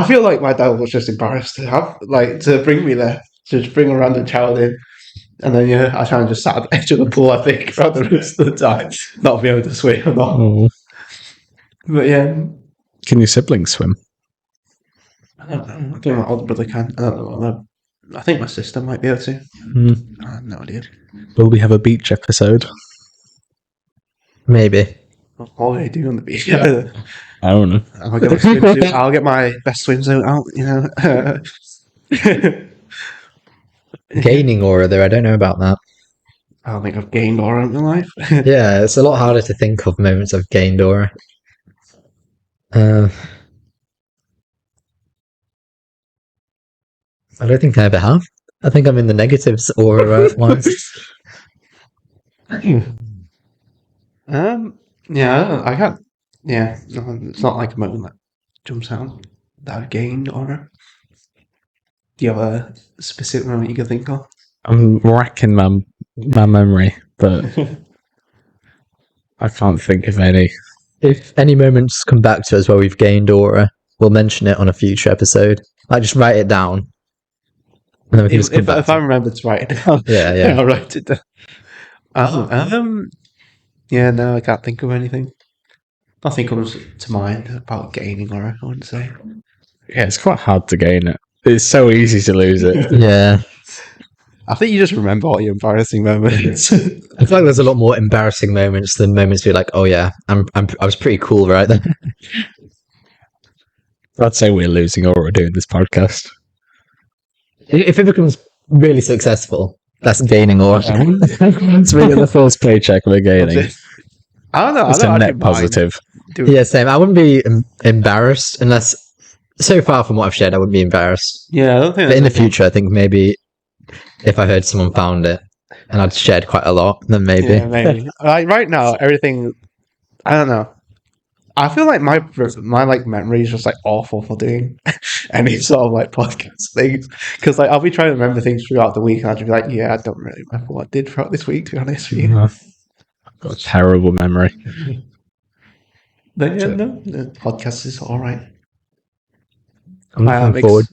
feel like my dad was just embarrassed to bring me there, to just bring a random child in. And then, I kind of just sat at the edge of the pool, I think, throughout the rest of the time, not be able to swim or not.
Oh.
But yeah.
Can your siblings swim?
I don't know. I don't think my older brother can. I don't know. I think my sister might be able to. I have no idea.
Will we have a beach episode?
Maybe.
What are they doing on the beach?
I don't know.
I'll get my best swimsuit out,
Gaining aura, though, I don't know about that.
I don't think I've gained aura in my life.
Yeah, it's a lot harder to think of moments I've gained aura. I don't think I ever have. I think I'm in the negatives aura ones.
Yeah, I can't. Yeah, no, it's not like a moment that jumps out that I've gained aura. Do you have a specific moment you can think of?
I'm racking my memory, but I can't think of any.
If any moments come back to us where we've gained aura, we'll mention it on a future episode. Like, just write it down. And then we can just come back
If
to
I
it.
remember to write it down,
Yeah, yeah.
I'll write it down. Yeah, no, I can't think of anything. Nothing comes to mind about gaining aura, I wouldn't say.
Yeah, it's quite hard to gain it. It's so easy to lose it.
Yeah.
I think you just remember all your embarrassing moments.
I feel like there's a lot more embarrassing moments than moments where you're like, oh yeah, I was pretty cool right there.
I'd say we're losing aura doing this podcast.
If it becomes really successful, that's gaining aura.
Once we get the first paycheck, we're gaining.
I don't know.
It's
I don't
a
actually
net positive.
Yeah, same. I wouldn't be embarrassed unless, so far from what I've shared, I wouldn't be embarrassed.
Yeah, I don't think.
But in the future, I think maybe if I heard someone found it and I'd shared quite a lot, then maybe.
Yeah, maybe. Like right now, everything. I don't know. I feel like my like memory is just like awful for doing any sort of like podcast things because like I'll be trying to remember things throughout the week and I'll just be like, yeah, I don't really remember what I did throughout this week. To be honest with you,
I've got a terrible memory.
but yeah, no, the podcast is all right.
I'm
I am
looking forward.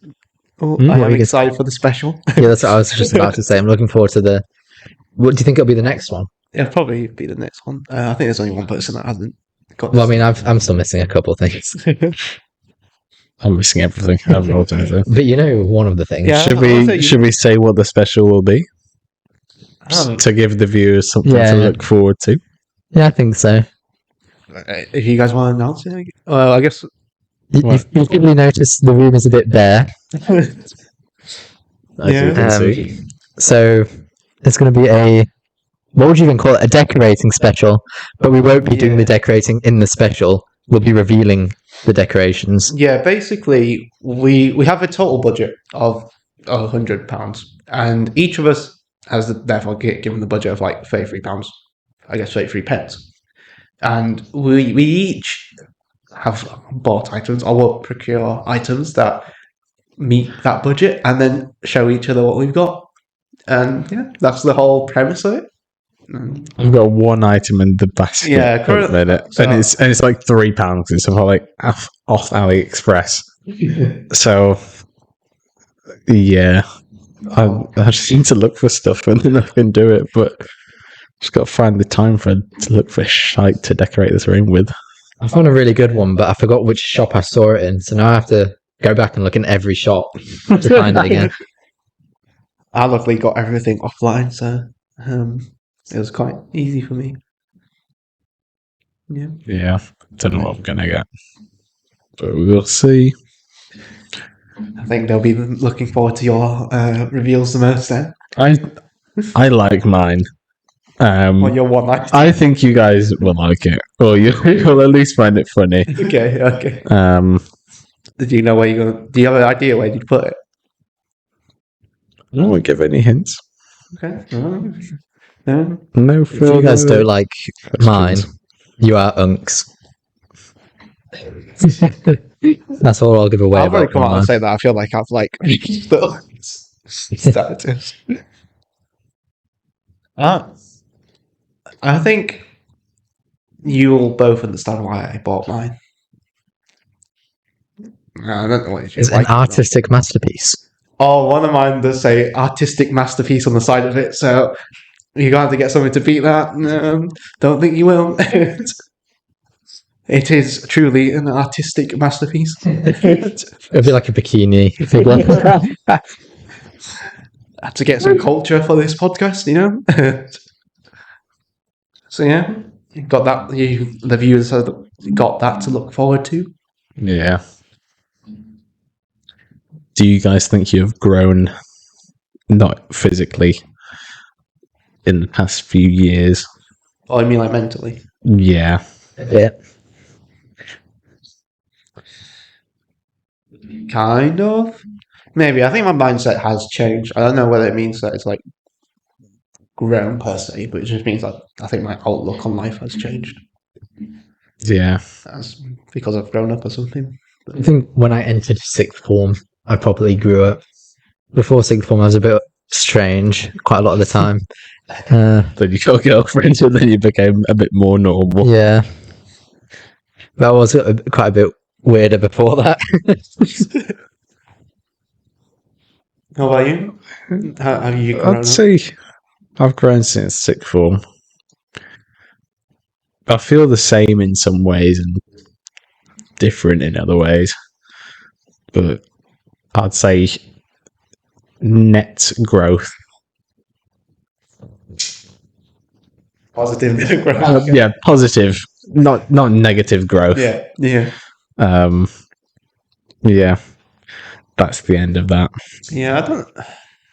I
what
am
are you gonna-
excited for the special.
Yeah, that's what I was just about to say. I'm looking forward to the. What do you think it'll be the next one?
It'll probably be the next one. I think there's only one person that hasn't got.
Well, I mean, I'm still missing a couple of things,
I'm missing everything. I haven't rolled anything.
but you know, one of the things.
Yeah.
Should we say what the special will be to give the viewers something
Yeah.
to look forward to?
Yeah, I think so.
If you guys want to announce it, well, I guess.
You've probably noticed the room is a bit bare.
As
Yeah.
you can see.
So it's going to be a, what would you even call it? A decorating special. But we won't be doing the decorating in the special. We'll be revealing the decorations.
Yeah, basically, we have a total budget of £100, and each of us has therefore given the budget of like £33. I guess 33 pence, and we each have bought items or will procure items that meet that budget, and then show each other what we've got. And yeah, that's the whole premise of it.
I've got one item in the basket.
Yeah,
at the minute,
so-
and it's like £3. It's something like off AliExpress. So yeah, I just need to look for stuff and then I can do it. But just got to find the time to look for shite to decorate this room with.
I found a really good one, but I forgot which shop I saw it in. So now I have to go back and look in every shop to find it again.
I luckily got everything offline, so it was quite easy for me. Yeah.
Yeah, don't know what I'm gonna get, but we'll see.
I think they'll be looking forward to your reveals the most then.
I like mine.
Well, your one night.
I think you guys will like it, or you'll at least find it funny.
Okay.
Um,
Did you know where you're going? Do you have an idea where you'd put it?
I don't want to give any hints.
Okay.
No
If you guys don't like mine, you are unks. That's all I'll give away
I'll probably
about
come out
mine.
and say that. I feel like I've like reached the status. I think you will both understand why I bought mine. I don't know what
It's an artistic masterpiece.
Oh, one of mine does say artistic masterpiece on the side of it, so you're going to have to get something to beat that. Don't think you will. It is truly an artistic masterpiece.
It'll be like a bikini figure.
Had to get some culture for this podcast, you know? So yeah, you got that. The viewers have got that to look forward to.
Yeah. Do you guys think you've grown, not physically, in the past few years?
Oh, I mean like mentally.
Yeah.
Yeah.
Kind of. Maybe. I think my mindset has changed. I don't know whether it means that it's like grown per se, but it just means that I think my outlook on life has changed.
Yeah.
That's because I've grown up or something.
I think when I entered sixth form, I probably grew up. before sixth form, I was a bit strange quite a lot of the time.
Then you got a girlfriend, and then you became a bit more normal.
Yeah, but I was quite a bit weirder before that.
How about you? How have you grown
I'd
up?
say I've grown since sixth form. I feel the same in some ways and different in other ways. But I'd say net growth.
Positive bit of growth.
Yeah, positive, not negative growth.
Yeah.
Yeah, that's the end of that.
Yeah,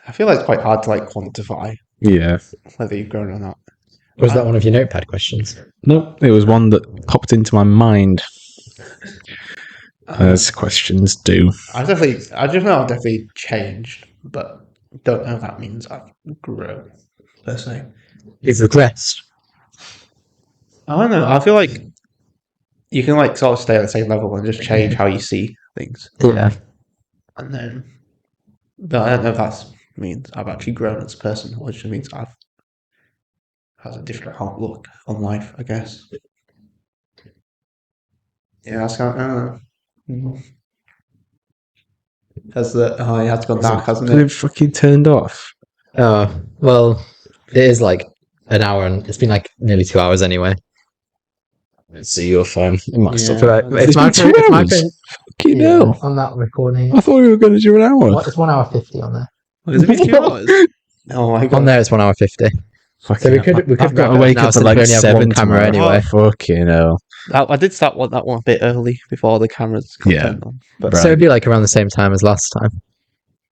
I feel like it's quite hard to like quantify
Yeah.
whether you've grown or not.
Was that one of your notepad questions?
Nope, it was one that popped into my mind. As questions do.
I just know I've definitely changed, but don't know if that means I've grown per se.
You've regressed.
I don't know. I feel like you can like sort of stay at the same level and just change how you see things,
Yeah.
and then. But I don't know if that means I've actually grown as a person, or it just means I've has a different outlook on life, I guess. Yeah, that's kind of, I don't know. Has the it has gone dark, hasn't
Has
it?
it fucking turned off?
Oh, well, it is like an hour, and it's been like nearly 2 hours anyway.
Let's see your phone. It might
Yeah.
stop.
Right,
It's been 2 hours. Fucking hell.
on that recording,
I thought we were going to do an hour.
it's 1 hour 50 on there.
Has it been 2 hours? Oh my god!
On there, it's 1 hour 50.
Fucking
So we
hell.
could
I've got
wrap
to
it
wake
now
up at
since
like
we only have
7
one camera
tomorrow.
anyway.
Fucking hell.
I did start that one a bit early before the cameras got
Yeah.
turned on. But
Right.
So it'd be like around the same time as last time.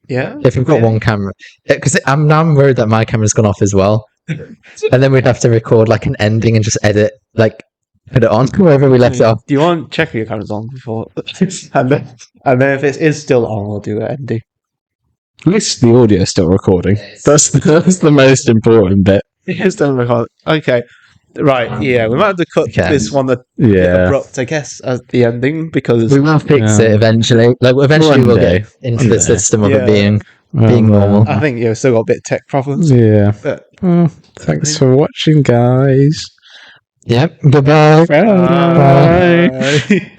yeah,
If we've got one camera. Because I'm worried that my camera's gone off as well. And then we'd have to record like an ending and just edit, like put it on wherever we left it off.
Do you want to check if your camera's on before? and then if it is still on, we'll do the ending.
At least the audio is still recording. That's the most important bit.
It's still recording. Okay. Right, yeah, we might have to cut
Okay.
this one a bit
Yeah.
abrupt, I guess, as the ending, because
We will fix it eventually. Like eventually
One
we'll
day.
get into
One
the
day.
system of
Yeah.
it being normal.
I think you've still got a bit of tech problems.
Yeah.
But
Well, thanks for watching, guys.
Yep. Goodbye.
Bye.
Bye.